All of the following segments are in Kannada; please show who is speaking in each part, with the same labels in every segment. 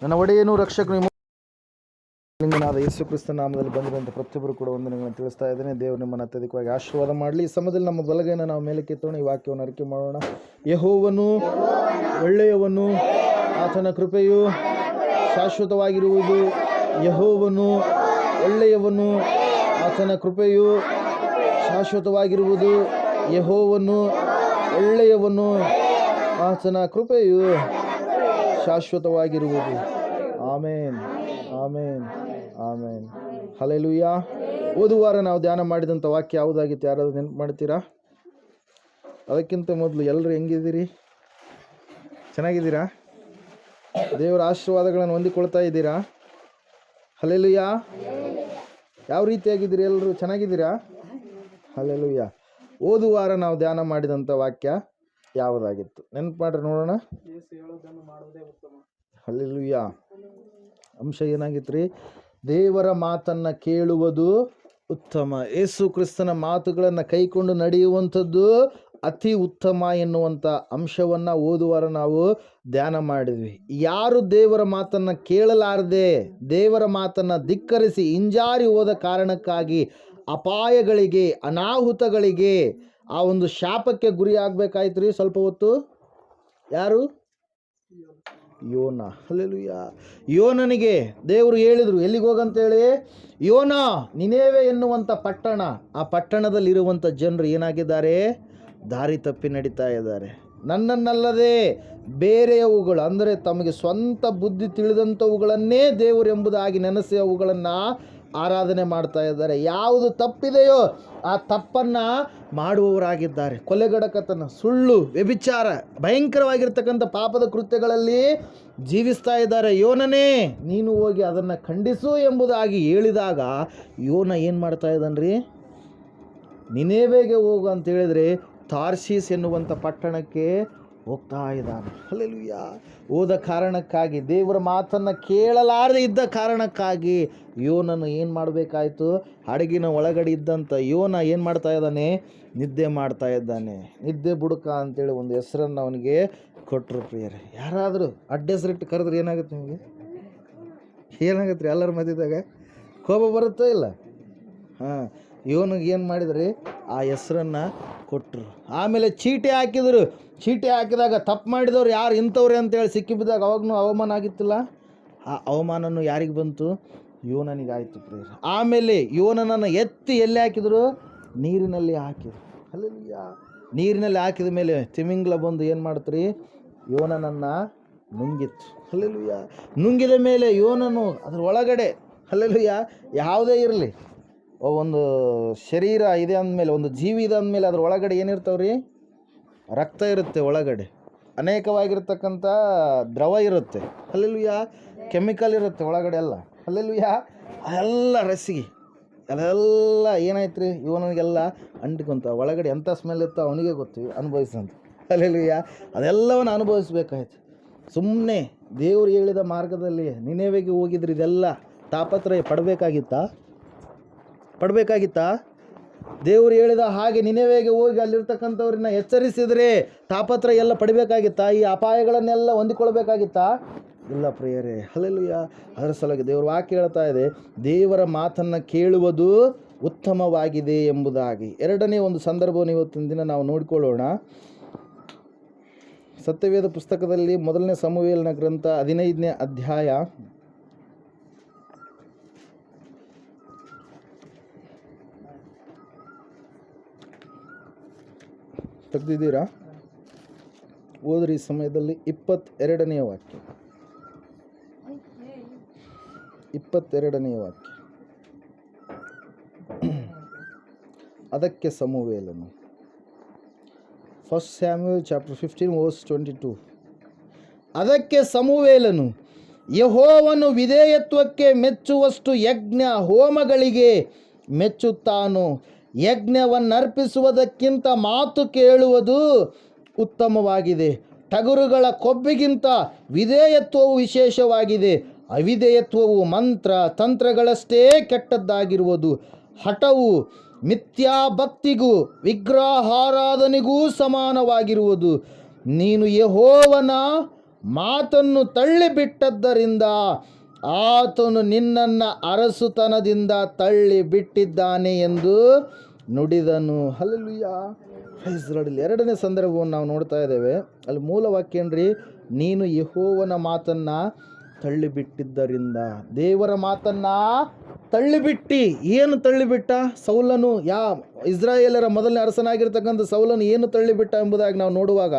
Speaker 1: ನನ್ನ ಒಡೆಯನು ರಕ್ಷಕನು ಲಿಂಗನಾದ ಯೇಸು ಕ್ರಿಸ್ತನ ನಾಮದಲ್ಲಿ ಬಂದಿರುವಂಥ ಪ್ರತಿಯೊಬ್ಬರು ಕೂಡ ವಂದನೆಗಳನ್ನು ತಿಳಿಸ್ತಾ ಇದ್ದೇನೆ. ದೇವರು ನಿಮ್ಮನ್ನು ಅತ್ಯಧಿಕವಾಗಿ ಆಶೀರ್ವಾದ ಮಾಡಲಿ. ಈ ಸಮಯದಲ್ಲಿ ನಮ್ಮ ಬಲಗೈಯನ್ನು ನಾವು ಮೇಲಕ್ಕೆತ್ತೋಣ, ಈ ವಾಕ್ಯವನ್ನು ಅರಿಕೆ ಮಾಡೋಣ. ಯೆಹೋವನು ಒಳ್ಳೆಯವನು, ಆತನ ಕೃಪೆಯು ಶಾಶ್ವತವಾಗಿರುವುದು. ಯೆಹೋವನು ಒಳ್ಳೆಯವನು, ಆತನ ಕೃಪೆಯು ಶಾಶ್ವತವಾಗಿರುವುದು. ಯೆಹೋವನು ಒಳ್ಳೆಯವನು, ಆತನ ಕೃಪೆಯು ಶಾಶ್ವತವಾಗಿರುವುದು. ಆಮೇನ್, ಆಮೇನ್, ಆಮೇನ್. ಹಲ್ಲೆಲೂಯಾ. ಓದುವಾರ ನಾವು ಧ್ಯಾನ ಮಾಡಿದಂಥ ವಾಕ್ಯ ಯಾವುದಾಗಿತ್ತು? ಯಾರಾದರೂ ನೆನಪು ಮಾಡ್ತೀರಾ? ಅದಕ್ಕಿಂತ ಮೊದಲು ಎಲ್ಲರೂ ಹೆಂಗಿದ್ದೀರಿ? ಚೆನ್ನಾಗಿದ್ದೀರಾ? ದೇವರ ಆಶೀರ್ವಾದಗಳನ್ನು ಹೊಂದಿಕೊಳ್ತಾ ಇದ್ದೀರಾ? ಹಲ್ಲೆಲೂಯಾ. ಯಾವ ರೀತಿಯಾಗಿದ್ದೀರಿ? ಎಲ್ಲರೂ ಚೆನ್ನಾಗಿದ್ದೀರಾ? ಹಲ್ಲೆಲೂಯಾ. ಓದುವಾರ ನಾವು ಧ್ಯಾನ ಮಾಡಿದಂಥ ವಾಕ್ಯ ಯಾವುದಾಗಿತ್ತು? ನೆನಪು ಮಾಡ್ರಿ ನೋಡೋಣ. ಹಲ್ಲೆಲೂಯಾ. ಅಂಶ ಏನಾಗಿತ್ತು ರೀ? ದೇವರ ಮಾತನ್ನು ಕೇಳುವುದು ಉತ್ತಮ. ಯೇಸು ಕ್ರಿಸ್ತನ ಮಾತುಗಳನ್ನು ಕೈಕೊಂಡು ನಡೆಯುವಂಥದ್ದು ಅತಿ ಉತ್ತಮ ಎನ್ನುವಂಥ ಅಂಶವನ್ನು ಓದುವಾರ ನಾವು ಧ್ಯಾನ ಮಾಡಿದ್ವಿ. ಯಾರು ದೇವರ ಮಾತನ್ನು ಕೇಳಲಾರದೆ ದೇವರ ಮಾತನ್ನು ಧಿಕ್ಕರಿಸಿ ಹಿಂಜಾರಿ ಹೋದ ಕಾರಣಕ್ಕಾಗಿ ಅಪಾಯಗಳಿಗೆ, ಅನಾಹುತಗಳಿಗೆ, ಆ ಒಂದು ಶಾಪಕ್ಕೆ ಗುರಿ ಆಗಬೇಕಾಯ್ತು ರೀ. ಸ್ವಲ್ಪ ಹೊತ್ತು ಯಾರು? ಯೋನ. ಹಲ್ಲೆಲೂಯಾ. ಯೋನನಿಗೆ ದೇವರು ಹೇಳಿದರು, ಎಲ್ಲಿಗೆ ಹೋಗಂತೇಳಿ? ಯೋನ, ನಿನೇವೆ ಎನ್ನುವಂಥ ಪಟ್ಟಣ, ಆ ಪಟ್ಟಣದಲ್ಲಿರುವಂಥ ಜನರು ಏನಾಗಿದ್ದಾರೆ? ದಾರಿ ತಪ್ಪಿ ನಡೀತಾ ಇದ್ದಾರೆ. ನನ್ನನ್ನಲ್ಲದೆ ಬೇರೆಯವುಗಳು, ಅಂದರೆ ತಮಗೆ ಸ್ವಂತ ಬುದ್ಧಿ ತಿಳಿದಂಥವುಗಳನ್ನೇ ದೇವರು ಎಂಬುದಾಗಿ ನೆನೆಸಿ ಅವುಗಳನ್ನು ಆರಾಧನೆ ಮಾಡ್ತಾ ಇದ್ದಾರೆ. ಯಾವುದು ತಪ್ಪಿದೆಯೋ ಆ ತಪ್ಪನ್ನು ಮಾಡುವವರಾಗಿದ್ದಾರೆ. ಕೊಲೆಗಡಕತನ, ಸುಳ್ಳು, ವ್ಯಭಿಚಾರ, ಭಯಂಕರವಾಗಿರ್ತಕ್ಕಂಥ ಪಾಪದ ಕೃತ್ಯಗಳಲ್ಲಿ ಜೀವಿಸ್ತಾ ಇದ್ದಾರೆ. ಯೋನನೇ, ನೀನು ಹೋಗಿ ಅದನ್ನು ಖಂಡಿಸು ಎಂಬುದಾಗಿ ಹೇಳಿದಾಗ ಯೋನ ಏನು ಮಾಡ್ತಾ ಇದ್ದಾನ್ರಿ? ನಿನೇವೆಗೆ ಹೋಗು ಅಂತ ಹೇಳಿದರೆ ತಾರ್ಷೀಸ್ ಎನ್ನುವಂಥ ಪಟ್ಟಣಕ್ಕೆ ಹೋಗ್ತಾ ಇದ್ದಾನೆ. ಹಲ್ಲೆಲೂಯಾ. ಹೋದ ಕಾರಣಕ್ಕಾಗಿ, ದೇವರ ಮಾತನ್ನು ಕೇಳಲಾರದೆ ಇದ್ದ ಕಾರಣಕ್ಕಾಗಿ ಯೋನನು ಏನು ಮಾಡಬೇಕಾಯ್ತು? ಹಡಗಿನ ಒಳಗಡೆ ಇದ್ದಂಥ ಯೋನ ಏನು ಮಾಡ್ತಾ ಇದ್ದಾನೆ? ನಿದ್ದೆ ಮಾಡ್ತಾ ಇದ್ದಾನೆ. ನಿದ್ದೆ ಬುಡಕ ಅಂತೇಳಿ ಒಂದು ಹೆಸರನ್ನು ಅವನಿಗೆ ಕೊಟ್ಟರು. ಪ್ರಿಯರೇ, ಯಾರಾದರೂ ಅಡ್ಡ ಹೆಸರಿಟ್ಟು ಕರೆದ್ರೆ ಏನಾಗುತ್ತೆ ನಿಮಗೆ? ಏನಾಗುತ್ತೆ ರೀ? ಎಲ್ಲರ ಮಧ್ಯದಾಗ ಕೋಪ ಬರುತ್ತೋ ಇಲ್ಲ? ಹಾಂ, ಯೋನಿಗೆ ಏನು ಮಾಡಿದ್ರಿ? ಆ ಹೆಸರನ್ನು ಕೊಟ್ಟರು. ಆಮೇಲೆ ಚೀಟಿ ಹಾಕಿದರು. ಚೀಟಿ ಹಾಕಿದಾಗ ತಪ್ಪು ಮಾಡಿದವ್ರು ಯಾರು ಇಂಥವ್ರೆ ಅಂತೇಳಿ ಸಿಕ್ಕಿಬಿದ್ದಾಗ ಅವಾಗೂ ಅವಮಾನ ಆಗಿತ್ತಿಲ್ಲ? ಆ ಅವಮಾನನು ಯಾರಿಗೆ ಬಂತು? ಯೋನನಿಗಾಯಿತು ಪ್ರಿಯರೇ. ಆಮೇಲೆ ಯೋನನನ್ನು ಎತ್ತಿ ಎಲ್ಲಿ ಹಾಕಿದರು? ನೀರಿನಲ್ಲಿ ಹಾಕಿದರು. ಹಲ್ಲೆಲೂಯಾ. ನೀರಿನಲ್ಲಿ ಹಾಕಿದ ಮೇಲೆ ತಿಮಿಂಗ್ಲ ಬಂದು ಏನು ಮಾಡ್ತೀರಿ? ಯೋನನನ್ನು ನುಂಗಿತ್ತು. ಹಲ್ಲೆಲೂಯಾ. ನುಂಗಿದ ಮೇಲೆ ಯೋನನು ಅದ್ರ ಒಳಗಡೆ, ಹಲ್ಲೆಲೂಯಾ, ಯಾವುದೇ ಇರಲಿ, ಒಂದು ಶರೀರ ಇದೆ ಅಂದಮೇಲೆ, ಒಂದು ಜೀವಿ ಇದೆ ಅಂದಮೇಲೆ ಅದ್ರ ಒಳಗಡೆ ಏನಿರ್ತಾವ್ರಿ? ರಕ್ತ ಇರುತ್ತೆ, ಒಳಗಡೆ ಅನೇಕವಾಗಿರ್ತಕ್ಕಂಥ ದ್ರವ ಇರುತ್ತೆ. ಹಲ್ಲೆಲೂಯಾ. ಕೆಮಿಕಲ್ ಇರುತ್ತೆ ಒಳಗಡೆ ಎಲ್ಲ. ಹಲ್ಲೆಲೂಯಾ. ಎಲ್ಲ ರಸಿಗೆ ಅದೆಲ್ಲ ಏನಾಯ್ತು ರೀ? ಇವನಿಗೆಲ್ಲ ಅಂಟಿಕೊಂತ ಒಳಗಡೆ ಎಂಥ ಸ್ಮೆಲ್ ಇತ್ತು ಅವನಿಗೆ ಗೊತ್ತು, ಅನುಭವಿಸಂತ. ಹಲ್ಲೆಲೂಯಾ. ಅದೆಲ್ಲವನ್ನು ಅನುಭವಿಸ್ಬೇಕಾಯ್ತು. ಸುಮ್ಮನೆ ದೇವರು ಹೇಳಿದ ಮಾರ್ಗದಲ್ಲಿ ನಿನೆವೆಗೆ ಹೋಗಿದ್ರೆ ಇದೆಲ್ಲ ತಾಪತ್ರಯ ಪಡಬೇಕಾಗಿತ್ತಾ? ದೇವರು ಹೇಳಿದ ಹಾಗೆ ನಿನೆವೆಗೆ ಹೋಗಿ ಅಲ್ಲಿರ್ತಕ್ಕಂಥವ್ರನ್ನ ಎಚ್ಚರಿಸಿದರೆ ತಾಪತ್ರಯ ಎಲ್ಲ ಪಡಬೇಕಾಗಿತ್ತಾ? ಈ ಅಪಾಯಗಳನ್ನೆಲ್ಲ ಹೊಂದಿಕೊಳ್ಬೇಕಾಗಿತ್ತಾ? ಇಲ್ಲ ಪ್ರಿಯರೇ. ಹಲ್ಲೆಲೂಯಾ. ಅದರ ಸಲುವಾಗಿ ದೇವರು ವಾಕ್ಯ ಹೇಳ್ತಾ ಇದೆ, ದೇವರ ಮಾತನ್ನು ಕೇಳುವುದು ಉತ್ತಮವಾಗಿದೆ ಎಂಬುದಾಗಿ. ಎರಡನೇ ಒಂದು ಸಂದರ್ಭವನ್ನು ಇವತ್ತಿನ ದಿನ ನಾವು ನೋಡಿಕೊಳ್ಳೋಣ. ಸತ್ಯವೇದ ಪುಸ್ತಕದಲ್ಲಿ ಮೊದಲನೇ ಸಮುವೇಲನ ಗ್ರಂಥ 15ನೇ ಅಧ್ಯಾಯ ತೆಗೆದಿದ್ದೀರಾ? ಓದ್ರಿ ಸಮಯದಲ್ಲಿ 22ನೇ ವಾಕ್ಯ. 22ನೇ ವಾಕ್ಯ. ಅದಕ್ಕೆ ಸಮುವೇಲನು, 1 Samuel chapter 15 verse 22. ಅದಕ್ಕೆ ಸಮುವೇಲನು, ಯೆಹೋವನು ವಿಧೇಯತ್ವಕ್ಕೆ ಮೆಚ್ಚುವಷ್ಟು ಯಜ್ಞ ಹೋಮಗಳಿಗೆ ಮೆಚ್ಚುತ್ತಾನು. ಯಜ್ಞವನ್ನರ್ಪಿಸುವುದಕ್ಕಿಂತ ಮಾತು ಕೇಳುವುದು ಉತ್ತಮವಾಗಿದೆ. ಟಗರುಗಳ ಕೊಬ್ಬಿಗಿಂತ ವಿಧೇಯತ್ವವು ವಿಶೇಷವಾಗಿದೆ. ಅವಿಧೇಯತ್ವವು ಮಂತ್ರ ತಂತ್ರಗಳಷ್ಟೇ ಕೆಟ್ಟದ್ದಾಗಿರುವುದು. ಹಠವು ಮಿಥ್ಯಾಭಕ್ತಿಗೂ ವಿಗ್ರಹಾರಾಧನೆಗೂ ಸಮಾನವಾಗಿರುವುದು. ನೀನು ಯೆಹೋವನ ಮಾತನ್ನು ತಳ್ಳಿಬಿಟ್ಟದ್ದರಿಂದ ಆತನು ನಿನ್ನನ್ನು ಅರಸುತನದಿಂದ ತಳ್ಳಿಬಿಟ್ಟಿದ್ದಾನೆ ಎಂದು ನುಡಿದನು. ಹಲ್ಲೆಲೂಯಾ. Praise the Lord. ಎರಡನೇ ಸಂದರ್ಭವನ್ನು ನಾವು ನೋಡ್ತಾ ಇದ್ದೇವೆ. ಅಲ್ಲಿ ಮೂಲ ವಾಕ್ಯ ಏನ್ರಿ? ನೀನು ಯೆಹೋವನ ಮಾತನ್ನು ತಳ್ಳಿಬಿಟ್ಟಿದ್ದರಿಂದ. ದೇವರ ಮಾತನ್ನು ತಳ್ಳಿಬಿಟ್ಟು. ಏನು ತಳ್ಳಿಬಿಟ್ಟ? ಸೌಲನು, ಇಸ್ರಾಯೇಲರ ಮೊದಲನೇ ಅರಸನಾಗಿರ್ತಕ್ಕಂಥ ಸೌಲನು ಏನು ತಳ್ಳಿಬಿಟ್ಟ ಎಂಬುದಾಗಿ ನಾವು ನೋಡುವಾಗ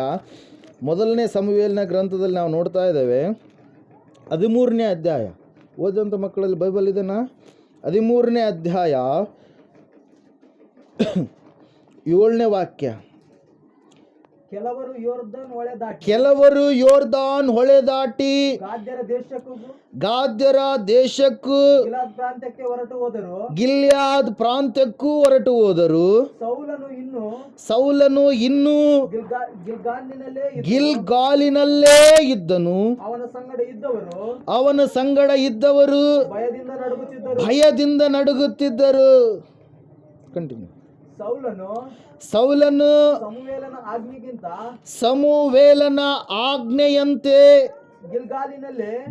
Speaker 1: ಮೊದಲನೇ ಸಮುವೇಲನ ಗ್ರಂಥದಲ್ಲಿ ನಾವು ನೋಡ್ತಾ ಇದ್ದೇವೆ. 13ನೇ ಅಧ್ಯಾಯ. ಓದುವಂಥ ಮಕ್ಕಳಲ್ಲಿ ಬೈಬಲ್ ಇದೆನಾ? 13ನೇ ಅಧ್ಯಾಯ 7ನೇ ವಾಕ್ಯ. ಕೆಲವರು ಯೋರ್ದಾನ್ ಹೊಳೆ ದಾಟಿ ಗಾದ್ಯರ ದೇಶಕ್ಕೂ ಗಿಲ್ಯಾದ್ ಪ್ರಾಂತ್ಯಕ್ಕೂ ಹೊರಟು ಹೋದರು. ಸೌಲನು ಇನ್ನೂ ಗಿಲ್ಗಾಲಿನಲ್ಲೇ ಇದ್ದನು. ಅವನ ಸಂಗಡ ಇದ್ದವರು ಭಯದಿಂದ ನಡುಗುತ್ತಿದ್ದರು. ಕಂಟಿನ್ಯೂ. ಸೌಲನು ಸಮುವೇಲನ ಆಜ್ಞೆಯಂತೆ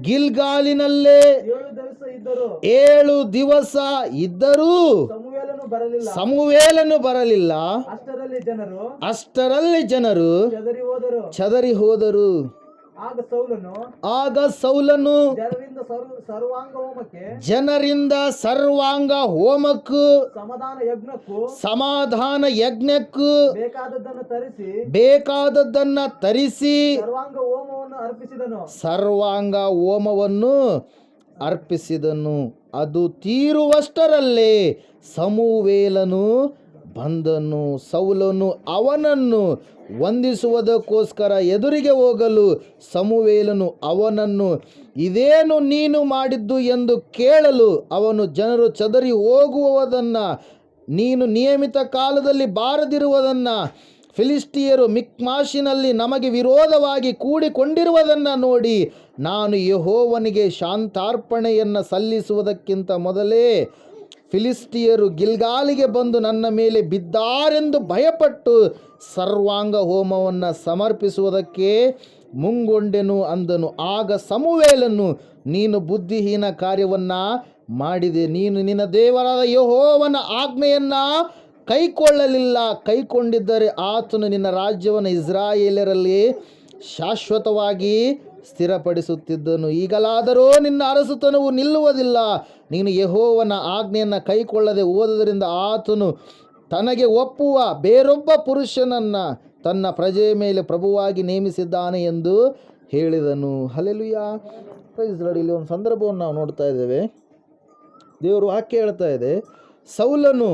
Speaker 1: ಗಿಲ್ಗಾಲಿನಲ್ಲೇ 7 ದಿವಸ ಇದ್ದರೂ ಸಮುವೇಲನು ಬರಲಿಲ್ಲ. ಅಷ್ಟರಲ್ಲಿ ಜನರು ಚದರಿ ಹೋದರು. ಆಗ ಸೌಲನು ಜನರಿಂದ ಸರ್ವಾಂಗ ಹೋಮಕ್ಕೂ ಸಮಾಧಾನ ಯಜ್ಞಕ್ಕೂ ಬೇಕಾದದ್ದನ್ನ ತರಿಸಿ ಸರ್ವಾಂಗ ಹೋಮವನ್ನು ಅರ್ಪಿಸಿದನು. ಅದು ತೀರುವಷ್ಟರಲ್ಲೇ ಸಮುವೇಲನು ಬಂದನು. ಸೌಲನು ಅವನನ್ನು ವಂದಿಸುವುದಕ್ಕೋಸ್ಕರ ಎದುರಿಗೆ ಹೋಗಲು ಸಮುವೇಲನು ಅವನನ್ನು ಇದೇನು ನೀನು ಮಾಡಿದ್ದು ಎಂದು ಕೇಳಲು ಅವನು ಜನರು ಚದರಿ ಹೋಗುವುದನ್ನು, ನೀನು ನಿಯಮಿತ ಕಾಲದಲ್ಲಿ ಬಾರದಿರುವುದನ್ನು, ಫಿಲಿಸ್ಟಿಯರು ಮಿಕ್ಮಾಷಿನಲ್ಲಿ ನಮಗೆ ವಿರೋಧವಾಗಿ ಕೂಡಿಕೊಂಡಿರುವುದನ್ನು ನೋಡಿ ನಾನು ಯೆಹೋವನಿಗೆ ಶಾಂತಾರ್ಪಣೆಯನ್ನು ಸಲ್ಲಿಸುವುದಕ್ಕಿಂತ ಮೊದಲೇ ಫಿಲಿಸ್ಟಿಯರು ಗಿಲ್ಗಾಲಿಗೆ ಬಂದು ನನ್ನ ಮೇಲೆ ಬಿದ್ದಾರೆಂದು ಭಯಪಟ್ಟು ಸರ್ವಾಂಗ ಹೋಮವನ್ನು ಸಮರ್ಪಿಸುವುದಕ್ಕೆ ಮುಂಗೊಂಡೆನು ಅಂದನು. ಆಗ ಸಮುವೇಲನು, ನೀನು ಬುದ್ಧಿಹೀನ ಕಾರ್ಯವನ್ನು ಮಾಡಿದೆ. ನೀನು ನಿನ್ನ ದೇವರಾದ ಯೆಹೋವನ ಆಜ್ಞೆಯನ್ನು ಕೈಕೊಳ್ಳಲಿಲ್ಲ. ಕೈಕೊಂಡಿದ್ದರೆ ಆತನು ನಿನ್ನ ರಾಜ್ಯವನ್ನು ಇಸ್ರಾಯೇಲರಲ್ಲಿ ಶಾಶ್ವತವಾಗಿ ಸ್ಥಿರಪಡಿಸುತ್ತಿದ್ದನು. ಈಗಲಾದರೂ ನಿನ್ನ ಅರಸುತನವು ನಿಲ್ಲುವುದಿಲ್ಲ. ನೀನು ಯೆಹೋವನ ಆಜ್ಞೆಯನ್ನು ಕೈಕೊಳ್ಳದೆ ಹೋದುದರಿಂದ ಆತನು ತನಗೆ ಒಪ್ಪುವ ಬೇರೊಬ್ಬ ಪುರುಷನನ್ನು ತನ್ನ ಪ್ರಜೆಯ ಮೇಲೆ ಪ್ರಭುವಾಗಿ ನೇಮಿಸಿದ್ದಾನೆ ಎಂದು ಹೇಳಿದನು. ಹಲ್ಲೆಲೂಯಾ. Praise the lord. ಇಲ್ಲಿ ಒಂದು ಸಂದರ್ಭವನ್ನು ನಾವು ನೋಡ್ತಾ ಇದ್ದೇವೆ. ದೇವರು ವಾಕ್ಯ ಹೇಳ್ತಾ ಇದೆ, ಸೌಲನು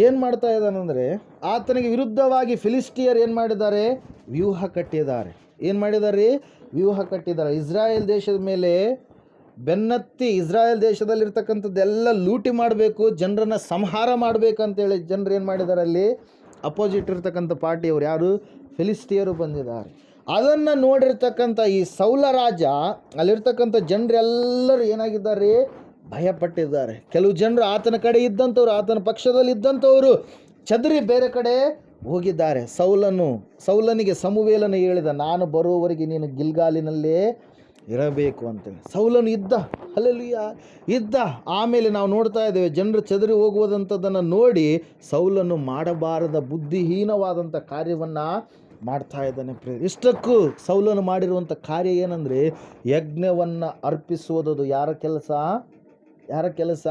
Speaker 1: ಏನು ಮಾಡ್ತಾ ಇದ್ದಾನಂದರೆ ಆತನಿಗೆ ವಿರುದ್ಧವಾಗಿ ಫಿಲಿಸ್ಟಿಯರ್ ಏನು ಮಾಡಿದ್ದಾರೆ? ವ್ಯೂಹ ಕಟ್ಟಿದ್ದಾರೆ. ಏನು ಮಾಡಿದ್ದಾರೆ? ವ್ಯೂಹ ಕಟ್ಟಿದ್ದಾರೆ. ಇಸ್ರಾಯೇಲ್ ದೇಶದ ಮೇಲೆ ಬೆನ್ನತ್ತಿ ಇಸ್ರಾಯೇಲ್ ದೇಶದಲ್ಲಿರ್ತಕ್ಕಂಥದ್ದೆಲ್ಲ ಲೂಟಿ ಮಾಡಬೇಕು, ಜನರನ್ನು ಸಂಹಾರ ಮಾಡಬೇಕಂತೇಳಿ ಜನರು ಏನು ಮಾಡಿದ್ದಾರೆ? ಅಲ್ಲಿ ಅಪೋಸಿಟ್ ಇರ್ತಕ್ಕಂಥ ಪಾರ್ಟಿಯವರು ಯಾರು? ಫಿಲಿಸ್ಟಿಯರು ಬಂದಿದ್ದಾರೆ. ಅದನ್ನು ನೋಡಿರ್ತಕ್ಕಂಥ ಈ ಸೌಲ ರಾಜ, ಅಲ್ಲಿರ್ತಕ್ಕಂಥ ಜನರೆಲ್ಲರೂ ಏನಾಗಿದ್ದಾರೆ? ಭಯಪಟ್ಟಿದ್ದಾರೆ. ಕೆಲವು ಜನರು ಆತನ ಕಡೆ ಇದ್ದಂಥವ್ರು, ಆತನ ಪಕ್ಷದಲ್ಲಿ ಇದ್ದಂಥವರು ಚದರಿ ಬೇರೆ ಕಡೆ ಹೋಗಿದ್ದಾರೆ. ಸೌಲನಿಗೆ ಸಮುವೇಲನು ಹೇಳಿದ, ನಾನು ಬರುವವರೆಗೆ ನೀನು ಗಿಲ್ಗಾಲಿನಲ್ಲೇ ಇರಬೇಕು ಅಂತೇಳಿ. ಸೌಲನು ಇದ್ದ. ಹಲ್ಲೆಲೂಯಾ, ಇದ್ದ. ಆಮೇಲೆ ನಾವು ನೋಡ್ತಾ ಇದ್ದೇವೆ, ಜನರು ಚದರಿ ಹೋಗುವುದಂಥದ್ದನ್ನು ನೋಡಿ ಸೌಲನು ಮಾಡಬಾರದ ಬುದ್ಧಿಹೀನವಾದಂಥ ಕಾರ್ಯವನ್ನು ಮಾಡ್ತಾ ಇದ್ದಾನೆ. ಇಷ್ಟಕ್ಕೂ ಸೌಲನು ಮಾಡಿರುವಂಥ ಕಾರ್ಯ ಏನಂದರೆ ಯಜ್ಞವನ್ನು ಅರ್ಪಿಸುವುದು. ಯಾರ ಕೆಲಸ?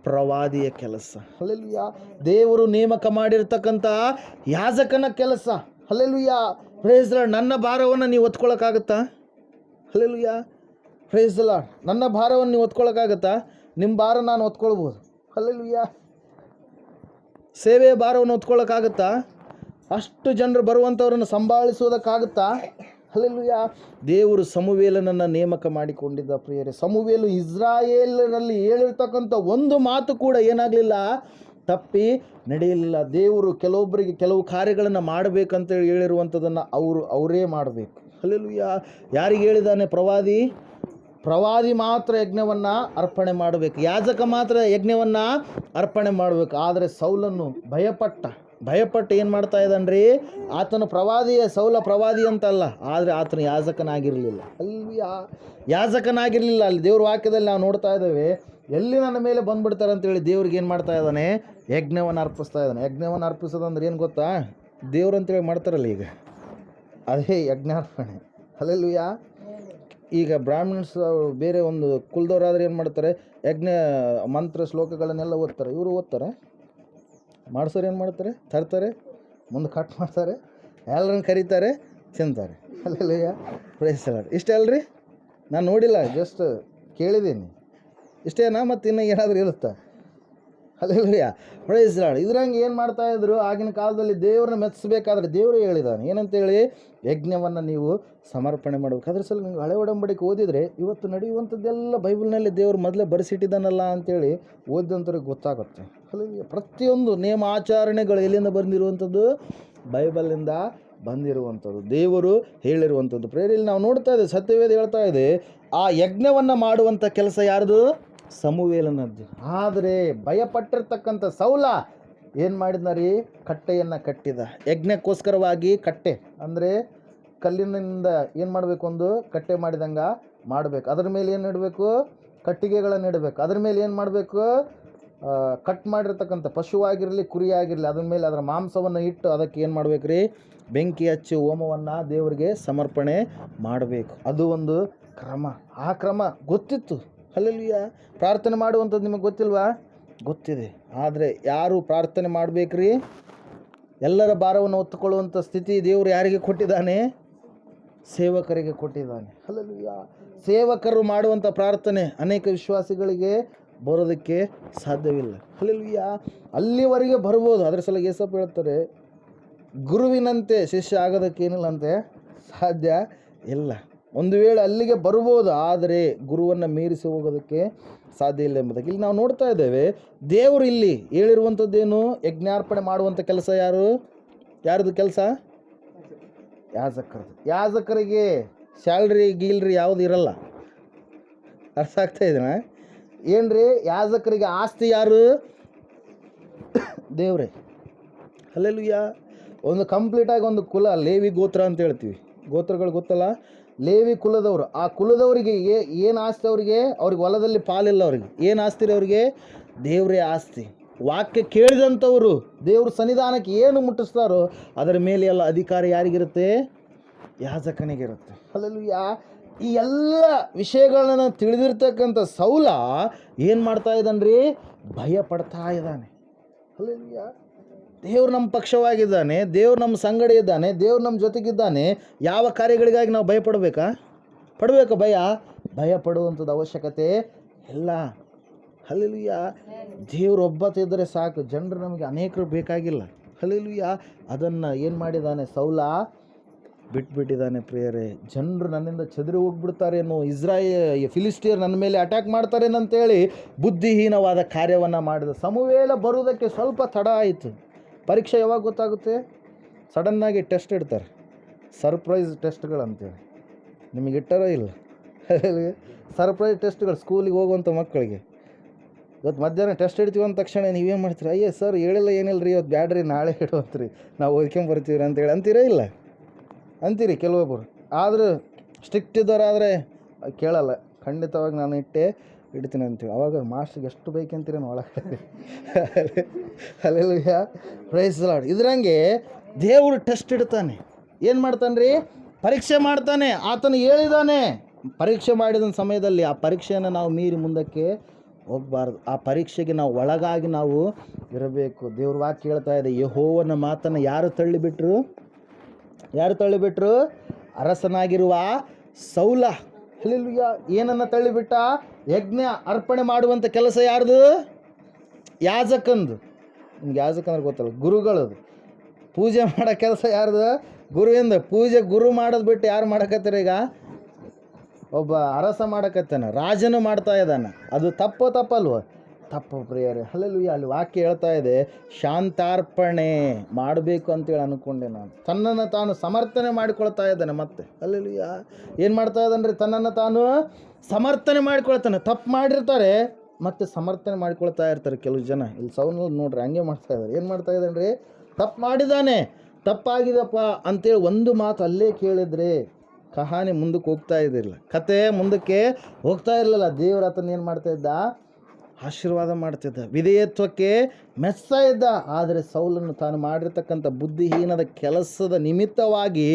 Speaker 1: ಪ್ರವಾದಿಯ ಕೆಲಸ. ಹಲ್ಲೆಲೂಯಾ. ದೇವರು ನೇಮಕ ಮಾಡಿರ್ತಕ್ಕಂಥ ಯಾಜಕನ ಕೆಲಸ. ಹಲ್ಲೆಲೂಯಾ. Praise the lord. ನನ್ನ ಭಾರವನ್ನು ನೀವು ಹೊತ್ಕೊಳ್ಳೋಕ್ಕಾಗತ್ತಾ? ಹಲ್ಲೆಲೂಯಾ. Praise the lord. ನನ್ನ ಭಾರವನ್ನು ನೀವು ಹೊತ್ಕೊಳ್ಳೋಕ್ಕಾಗತ್ತಾ? ನಿಮ್ಮ ಭಾರ ನಾನು ಹೊತ್ಕೊಳ್ಬೋದು. ಹಲ್ಲೆಲೂಯಾ. ಸೇವೆಯ ಭಾರವನ್ನು ಹೊತ್ಕೊಳ್ಳೋಕ್ಕಾಗತ್ತಾ? ಅಷ್ಟು ಜನರು ಬರುವಂಥವ್ರನ್ನು ಸಂಭಾಳಿಸೋದಕ್ಕಾಗುತ್ತಾ? ಹಲ್ಲೆಲೂಯಾ. ದೇವರು ಸಮುವೇಲನನ್ನು ನೇಮಕ ಮಾಡಿಕೊಂಡಿದ್ದ. ಪ್ರಿಯರೇ, ಸಮುವೇಲು ಇಸ್ರಾಯೇಲರಲ್ಲಿ ಹೇಳಿರ್ತಕ್ಕಂಥ ಒಂದು ಮಾತು ಕೂಡ ಏನಾಗಲಿಲ್ಲ? ತಪ್ಪಿ ನಡೆಯಲಿಲ್ಲ. ದೇವರು ಕೆಲವೊಬ್ಬರಿಗೆ ಕೆಲವು ಕಾರ್ಯಗಳನ್ನು ಮಾಡಬೇಕಂತೇಳಿ ಹೇಳಿರುವಂಥದ್ದನ್ನು ಅವರೇ ಮಾಡಬೇಕು. ಹಲ್ಲೆಲೂಯಾ. ಯಾರಿಗೆ ಹೇಳಿದ್ದಾನೆ? ಪ್ರವಾದಿ ಮಾತ್ರ ಯಜ್ಞವನ್ನು ಅರ್ಪಣೆ ಮಾಡಬೇಕು, ಯಾಜಕ ಮಾತ್ರ ಯಜ್ಞವನ್ನು ಅರ್ಪಣೆ ಮಾಡಬೇಕು. ಆದರೆ ಸೌಲನು ಭಯಪಟ್ಟ. ಭಯಪಟ್ಟು ಏನು ಮಾಡ್ತಾ ಇದ್ದಾನ್ರಿ, ಆತನ ಪ್ರವಾದಿಯ ಸೌಲ ಪ್ರವಾದಿ ಅಂತಲ್ಲ, ಆದರೆ ಆತನ ಯಾಜಕನಾಗಿರಲಿಲ್ಲ. ಅಲ್ಲಿ ಯಾಜಕನಾಗಿರಲಿಲ್ಲ. ಅಲ್ಲಿ ದೇವ್ರ ವಾಕ್ಯದಲ್ಲಿ ನಾವು ನೋಡ್ತಾ ಇದ್ದೇವೆ, ಎಲ್ಲಿ ನನ್ನ ಮೇಲೆ ಬಂದ್ಬಿಡ್ತಾರೆ ಅಂತೇಳಿ ದೇವ್ರಿಗೆ ಏನು ಮಾಡ್ತಾ ಇದ್ದಾನೆ, ಯಜ್ಞವನ್ನು ಅರ್ಪಿಸ್ತಾ ಇದ್ದಾನೆ. ಯಜ್ಞವನ್ನು ಅರ್ಪಿಸೋದಂದ್ರೆ ಏನು ಗೊತ್ತಾ, ದೇವ್ರು ಅಂತೇಳಿ ಮಾಡ್ತಾರಲ್ಲ ಈಗ, ಅದೇ ಯಜ್ಞಾರ್ಪಣೆ. ಹಲ್ಲೆಲೂಯಾ. ಈಗ ಬ್ರಾಹ್ಮಣ್ಸ್ ಬೇರೆ ಒಂದು ಕುಲದವರಾದ್ರೆ ಏನು ಮಾಡ್ತಾರೆ, ಯಜ್ಞ ಮಂತ್ರ ಶ್ಲೋಕಗಳನ್ನೆಲ್ಲ ಓದ್ತಾರೆ. ಇವರು ಓದ್ತಾರೆ, ಮಾಡ್ಸೋರು ಏನು ಮಾಡ್ತಾರೆ, ತರ್ತಾರೆ, ಮುಂದೆ ಕಟ್ ಮಾಡ್ತಾರೆ, ಎಲ್ಲರನ್ನು ಕರೀತಾರೆ, ತಿಂತಾರೆ. Hallelujah, praise the lord. ಇಷ್ಟೇ ಅಲ್ರಿ, ನಾನು ನೋಡಿಲ್ಲ, ಜಸ್ಟ್ ಕೇಳಿದ್ದೀನಿ. ಇಷ್ಟೇನಾ, ಮತ್ತು ಇನ್ನೂ ಏನಾದರೂ ಇರುತ್ತಾ? Hallelujah, praise the Lord. ಇದ್ರಂಗೆ ಏನು ಮಾಡ್ತಾಯಿದ್ರು ಆಗಿನ ಕಾಲದಲ್ಲಿ, ದೇವ್ರನ್ನ ಮೆಚ್ಚಿಸ್ಬೇಕಾದ್ರೆ ದೇವರು ಹೇಳಿದ್ದಾನೆ ಏನಂತೇಳಿ, ಯಜ್ಞವನ್ನು ನೀವು ಸಮರ್ಪಣೆ ಮಾಡಬೇಕು. ಅದ್ರ ಸಲ ನೀವು ಹಳೆ ಒಡಂಬಡಿಕೆ ಓದಿದರೆ ಇವತ್ತು ನಡೆಯುವಂಥದ್ದೆಲ್ಲ ಬೈಬಲ್ನಲ್ಲಿ ದೇವರು ಮೊದಲೇ ಬರೆಸಿಟ್ಟಿದ್ದಾನಲ್ಲ ಅಂತೇಳಿ ಓದಿದಂಥವ್ರಿಗೆ ಗೊತ್ತಾಗುತ್ತೆ. ಹಲ್ಲೆಲೂಯಾ. ಪ್ರತಿಯೊಂದು ನೇಮ ಆಚರಣೆಗಳು ಎಲ್ಲಿಂದ ಬಂದಿರುವಂಥದ್ದು, ಬೈಬಲಿಂದ ಬಂದಿರುವಂಥದ್ದು, ದೇವರು ಹೇಳಿರುವಂಥದ್ದು. ಪ್ರೇರಲ್ಲಿ ನಾವು ನೋಡ್ತಾ ಇದ್ದೇವೆ, ಸತ್ಯವೇದ ಹೇಳ್ತಾ ಇದೆ, ಆ ಯಜ್ಞವನ್ನು ಮಾಡುವಂಥ ಕೆಲಸ ಯಾರ್ದು, ಸಮುವೇಲನದ್ದು. ಆದರೆ ಭಯಪಟ್ಟಿರ್ತಕ್ಕಂಥ ಸೌಲ ಏನು ಮಾಡಿದ್ನ ರೀ, ಕಟ್ಟೆಯನ್ನು ಕಟ್ಟಿದ. ಯಜ್ಞಕ್ಕೋಸ್ಕರವಾಗಿ ಕಟ್ಟೆ ಅಂದರೆ ಕಲ್ಲಿನಿಂದ ಏನು ಮಾಡಬೇಕು, ಒಂದು ಕಟ್ಟೆ ಮಾಡಿದಂಗೆ ಮಾಡಬೇಕು. ಅದ್ರ ಮೇಲೆ ಏನು ಇಡಬೇಕು, ಕಟ್ಟಿಗೆಗಳನ್ನು ಇಡಬೇಕು. ಅದ್ರ ಮೇಲೆ ಏನು ಮಾಡಬೇಕು, ಕಟ್ ಮಾಡಿರ್ತಕ್ಕಂಥ ಪಶುವಾಗಿರಲಿ ಕುರಿಯಾಗಿರಲಿ ಅದ್ರ ಮೇಲೆ ಅದರ ಮಾಂಸವನ್ನು ಇಟ್ಟು ಅದಕ್ಕೆ ಏನು ಮಾಡಬೇಕು ರೀ, ಬೆಂಕಿ ಹಚ್ಚಿ ಹೋಮವನ್ನು ದೇವರಿಗೆ ಸಮರ್ಪಣೆ ಮಾಡಬೇಕು. ಅದು ಒಂದು ಕ್ರಮ. ಆ ಕ್ರಮ ಗೊತ್ತಿತ್ತು. ಹಲ್ಲೆಲೂಯಾ. ಪ್ರಾರ್ಥನೆ ಮಾಡುವಂಥದ್ದು ನಿಮಗೆ ಗೊತ್ತಿಲ್ವಾ? ಗೊತ್ತಿದೆ. ಆದರೆ ಯಾರು ಪ್ರಾರ್ಥನೆ ಮಾಡಬೇಕ್ರಿ, ಎಲ್ಲರ ಭಾರವನ್ನು ಹೊತ್ತುಕೊಳ್ಳುವಂಥ ಸ್ಥಿತಿ ದೇವರು ಯಾರಿಗೆ ಕೊಟ್ಟಿದ್ದಾನೆ, ಸೇವಕರಿಗೆ ಕೊಟ್ಟಿದ್ದಾನೆ. ಹಲ್ಲೆಲೂಯಾ. ಸೇವಕರು ಮಾಡುವಂಥ ಪ್ರಾರ್ಥನೆ ಅನೇಕ ವಿಶ್ವಾಸಿಗಳಿಗೆ ಬರೋದಕ್ಕೆ ಸಾಧ್ಯವಿಲ್ಲ. ಹಲ್ಲೆಲೂಯಾ. ಅಲ್ಲಿವರೆಗೆ ಬರ್ಬೋದು. ಅದರ ಸಲ ಯೇಸಪ್ಪ ಹೇಳ್ತಾರೆ, ಗುರುವಿನಂತೆ ಶಿಷ್ಯ ಆಗೋದಕ್ಕೇನಿಲ್ಲಂತೆ, ಸಾಧ್ಯ ಇಲ್ಲ. ಒಂದು ವೇಳೆ ಅಲ್ಲಿಗೆ ಬರ್ಬೋದು, ಆದರೆ ಗುರುವನ್ನು ಮೀರಿಸಿ ಹೋಗೋದಕ್ಕೆ ಸಾಧ್ಯ ಇಲ್ಲ ಎಂಬುದಕ್ಕೆ ಇಲ್ಲಿ ನಾವು ನೋಡ್ತಾ ಇದ್ದೇವೆ. ದೇವರು ಇಲ್ಲಿ ಹೇಳಿರುವಂಥದ್ದೇನು, ಯಜ್ಞಾರ್ಪಣೆ ಮಾಡುವಂಥ ಕೆಲಸ ಯಾರ್ದು ಕೆಲಸ, ಯಾಜಕರದು. ಯಾಜಕರಿಗೆ ಸ್ಯಾಲ್ರಿ ಗೀಲ್ರಿ ಯಾವುದು ಇರಲ್ಲ. ಅರ್ಥ ಆಗ್ತಾ ಇದೆನಾ? ಏನ್ರಿ, ಯಾಜಕರಿಗೆ ಆಸ್ತಿ ಯಾರು, ದೇವ್ರೆ. ಹಲ್ಲೆಲೂಯಾ. ಒಂದು ಕಂಪ್ಲೀಟಾಗಿ ಒಂದು ಕುಲ, ಲೇವಿ ಗೋತ್ರ ಅಂತ ಹೇಳ್ತೀವಿ, ಗೋತ್ರಗಳು ಗೊತ್ತಲ್ಲ, ಲೇವಿ ಕುಲದವರು. ಆ ಕುಲದವರಿಗೆ ಏನು ಆಸ್ತಿ, ಅವ್ರಿಗೆ ಹೊಲದಲ್ಲಿ ಪಾಲಿಲ್ಲ. ಅವ್ರಿಗೆ ಏನು ಆಸ್ತಿ ರೀ, ಅವ್ರಿಗೆ ದೇವರೇ ಆಸ್ತಿ. ವಾಕ್ಯ ಕೇಳಿದಂಥವರು ದೇವ್ರ ಸನ್ನಿಧಾನಕ್ಕೆ ಏನು ಮುಟ್ಟಿಸ್ತಾರೋ ಅದರ ಮೇಲೆ ಎಲ್ಲ ಅಧಿಕಾರ ಯಾರಿಗಿರುತ್ತೆ, ಯಾಜಕನಿಗಿರುತ್ತೆ. ಹಲ್ಲೆಲೂಯಾ. ಈ ಎಲ್ಲ ವಿಷಯಗಳನ್ನ ತಿಳಿದಿರ್ತಕ್ಕಂಥ ಸೌಲ ಏನು ಮಾಡ್ತಾ ಇದ್ದಾನ್ರಿ, ಭಯ ಪಡ್ತಾ ಇದ್ದಾನೆ. ಹಲ್ಲೆಲೂಯಾ. ದೇವ್ರು ನಮ್ಮ ಪಕ್ಷವಾಗಿದ್ದಾನೆ, ದೇವ್ರು ನಮ್ಮ ಸಂಗಡ ಇದ್ದಾನೆ, ದೇವ್ರು ನಮ್ಮ ಜೊತೆಗಿದ್ದಾನೆ. ಯಾವ ಕಾರ್ಯಗಳಿಗಾಗಿ ನಾವು ಭಯಪಡಬೇಕಾ? ಭಯ ಪಡುವಂಥದ್ದು ಅವಶ್ಯಕತೆ ಇಲ್ಲ. ಹಲ್ಲೆಲೂಯಾ. ದೇವ್ರು ಒಬ್ಬತ್ತಿದ್ದರೆ ಸಾಕು, ಜನರು ನಮಗೆ ಅನೇಕರು ಬೇಕಾಗಿಲ್ಲ. ಹಲ್ಲೆಲೂಯಾ. ಅದನ್ನು ಏನು ಮಾಡಿದ್ದಾನೆ ಸೌಲ, ಬಿಟ್ಬಿಟ್ಟಿದ್ದಾನೆ. ಪ್ರಿಯರೇ, ಜನರು ನನ್ನಿಂದ ಚದುರಿ ಹೋಗ್ಬಿಡ್ತಾರೇನೋ, ಫಿಲಿಸ್ಟಿಯರ್ ನನ್ನ ಮೇಲೆ ಅಟ್ಯಾಕ್ ಮಾಡ್ತಾರೇನಂತೇಳಿ ಬುದ್ಧಿಹೀನವಾದ ಕಾರ್ಯವನ್ನು ಮಾಡಿದ. ಸಮುವೇಲ ಬರುವುದಕ್ಕೆ ಸ್ವಲ್ಪ ತಡ ಆಯಿತು. ಪರೀಕ್ಷೆ ಯಾವಾಗ ಗೊತ್ತಾಗುತ್ತೆ? ಸಡನ್ನಾಗಿ ಟೆಸ್ಟ್ ಇಡ್ತಾರೆ, ಸರ್ಪ್ರೈಸ್ ಟೆಸ್ಟ್ಗಳಂತೇಳಿ. ನಿಮಗೆ ಇಟ್ಟಾರೋ ಇಲ್ಲ? ಸರ್ಪ್ರೈಸ್ ಟೆಸ್ಟ್ಗಳು ಸ್ಕೂಲಿಗೆ ಹೋಗುವಂಥ ಮಕ್ಕಳಿಗೆ. ಇವತ್ತು ಮಧ್ಯಾಹ್ನ ಟೆಸ್ಟ್ ಇಡ್ತೀವಿ ಅಂದ ತಕ್ಷಣ ನೀವೇನು ಮಾಡ್ತೀರಿ, ಅಯ್ಯೇ ಸರ್ ಹೇಳಿಲ್ಲ ಏನಿಲ್ಲ ರೀ, ಇವತ್ತು ಬ್ಯಾಡ್ರಿ ನಾಳೆ ಇಡುವಂತ್ರಿ, ನಾವು ಓದ್ಕೊಂಬರ್ತೀವಿ ಅಂತೇಳಿ ಅಂತೀರಾ ಇಲ್ಲ? ಅಂತೀರಿ ಕೆಲವೊಬ್ಬರು. ಆದರೂ ಸ್ಟ್ರಿಕ್ಟ್ ಇದ್ದವರಾದರೆ ಕೇಳಲ್ಲ, ಖಂಡಿತವಾಗಿ ನಾನು ಇಡ್ತೀನಿ ಅಂತೀವಿ. ಅವಾಗ ಮಾಸ್ಟ್ರಿಗೆ ಎಷ್ಟು ಬೇಕಂತೀರಿ ನಾವು ಒಳಗಡೆ. Hallelujah, praise the Lord. ಇದರಂಗೆ ದೇವರು ಟೆಸ್ಟ್ ಇಡ್ತಾನೆ. ಏನು ಮಾಡ್ತಾನೆ ರೀ, ಪರೀಕ್ಷೆ ಮಾಡ್ತಾನೆ. ಆತನು ಹೇಳಿದಾನೆ, ಪರೀಕ್ಷೆ ಮಾಡಿದ ಸಮಯದಲ್ಲಿ ಆ ಪರೀಕ್ಷೆಯನ್ನು ನಾವು ಮೀರಿ ಮುಂದಕ್ಕೆ ಹೋಗಬಾರ್ದು. ಆ ಪರೀಕ್ಷೆಗೆ ನಾವು ಒಳಗಾಗಿ ನಾವು ಇರಬೇಕು. ದೇವ್ರ ವಾಕ್ಯ ಹೇಳ್ತಾ ಇದೆ, ಯೆಹೋವನ ಮಾತನ್ನು ಯಾರು ತಳ್ಳಿಬಿಟ್ರು? ಅರಸನಾಗಿರುವ ಸೌಲ. ಹಲ್ಲೆಲೂಯಾ. ಏನನ್ನು ತಳ್ಳಿಬಿಟ್ಟ? ಯಜ್ಞ ಅರ್ಪಣೆ ಮಾಡುವಂಥ ಕೆಲಸ ಯಾರ್ದು? ಯಾಜಕಂದು. ನಿಮ್ಗೆ ಯಾಜಕಂದ್ರೆ ಗೊತ್ತಲ್ಲ, ಗುರುಗಳದು. ಪೂಜೆ ಮಾಡೋ ಕೆಲಸ ಯಾರ್ದು? ಗುರುವಿಂದ. ಪೂಜೆ ಗುರು ಮಾಡೋದು ಬಿಟ್ಟು ಯಾರು ಮಾಡಕತ್ತಾರೆ ಈಗ? ಒಬ್ಬ ಅರಸ ಮಾಡಕತ್ತಾನ, ರಾಜನು ಮಾಡ್ತಾ ಇದ್ದಾನೆ. ಅದು ತಪ್ಪಲ್ವ? ತಪ್ಪು ಪ್ರಿಯರೇ. ಹಲ್ಲೆಲೂಯಾ. ಅಲ್ಲಿ ವಾಕ್ಯ ಹೇಳ್ತಾ ಇದೆ, ಶಾಂತಾರ್ಪಣೆ ಮಾಡಬೇಕು ಅಂತೇಳಿ ಅಂದ್ಕೊಂಡೆ ನಾನು. ತನ್ನನ್ನು ತಾನು ಸಮರ್ಥನೆ ಮಾಡಿಕೊಳ್ತಾ ಇದ್ದಾನೆ ಮತ್ತೆ. ಹಲ್ಲೆಲೂಯಾ. ಏನು ಮಾಡ್ತಾ ಇದ್ದಾನೆ ರೀ, ತನ್ನನ್ನು ತಾನು ಸಮರ್ಥನೆ ಮಾಡಿಕೊಳ್ತಾನೆ. ತಪ್ಪು ಮಾಡಿರ್ತಾರೆ ಮತ್ತೆ ಸಮರ್ಥನೆ ಮಾಡಿಕೊಳ್ತಾ ಇರ್ತಾರೆ ಕೆಲವು ಜನ. ಇಲ್ಲಿ ಸೌನಲ್ಲಿ ನೋಡ್ರಿ ಹಂಗೆ ಮಾಡ್ತಾ ಇದ್ದಾರೆ. ಏನು ಮಾಡ್ತಾ ಇದ್ದಾನೆ ರೀ, ತಪ್ಪು ಮಾಡಿದ್ದಾನೆ, ತಪ್ಪಾಗಿದಪ್ಪ ಅಂತೇಳಿ ಒಂದು ಮಾತು ಅಲ್ಲೇ ಕೇಳಿದ್ರೆ ಕಹಾನಿ ಮುಂದಕ್ಕೆ ಹೋಗ್ತಾ ಇದ್ದಿರಲಿಲ್ಲ, ಕತೆ ಮುಂದಕ್ಕೆ ಹೋಗ್ತಾ ಇರಲಿಲ್ಲ. ದೇವರ ಆತನ ಏನು ಮಾಡ್ತಾ ಇದ್ದ? ಆಶೀರ್ವಾದ ಮಾಡ್ತಿದ್ದ, ವಿಧೇಯತ್ವಕ್ಕೆ ಮೆಚ್ತಾ ಇದ್ದ. ಆದರೆ ಸೌಲನ್ನು ತಾನು ಮಾಡಿರ್ತಕ್ಕಂಥ ಬುದ್ಧಿಹೀನದ ಕೆಲಸದ ನಿಮಿತ್ತವಾಗಿ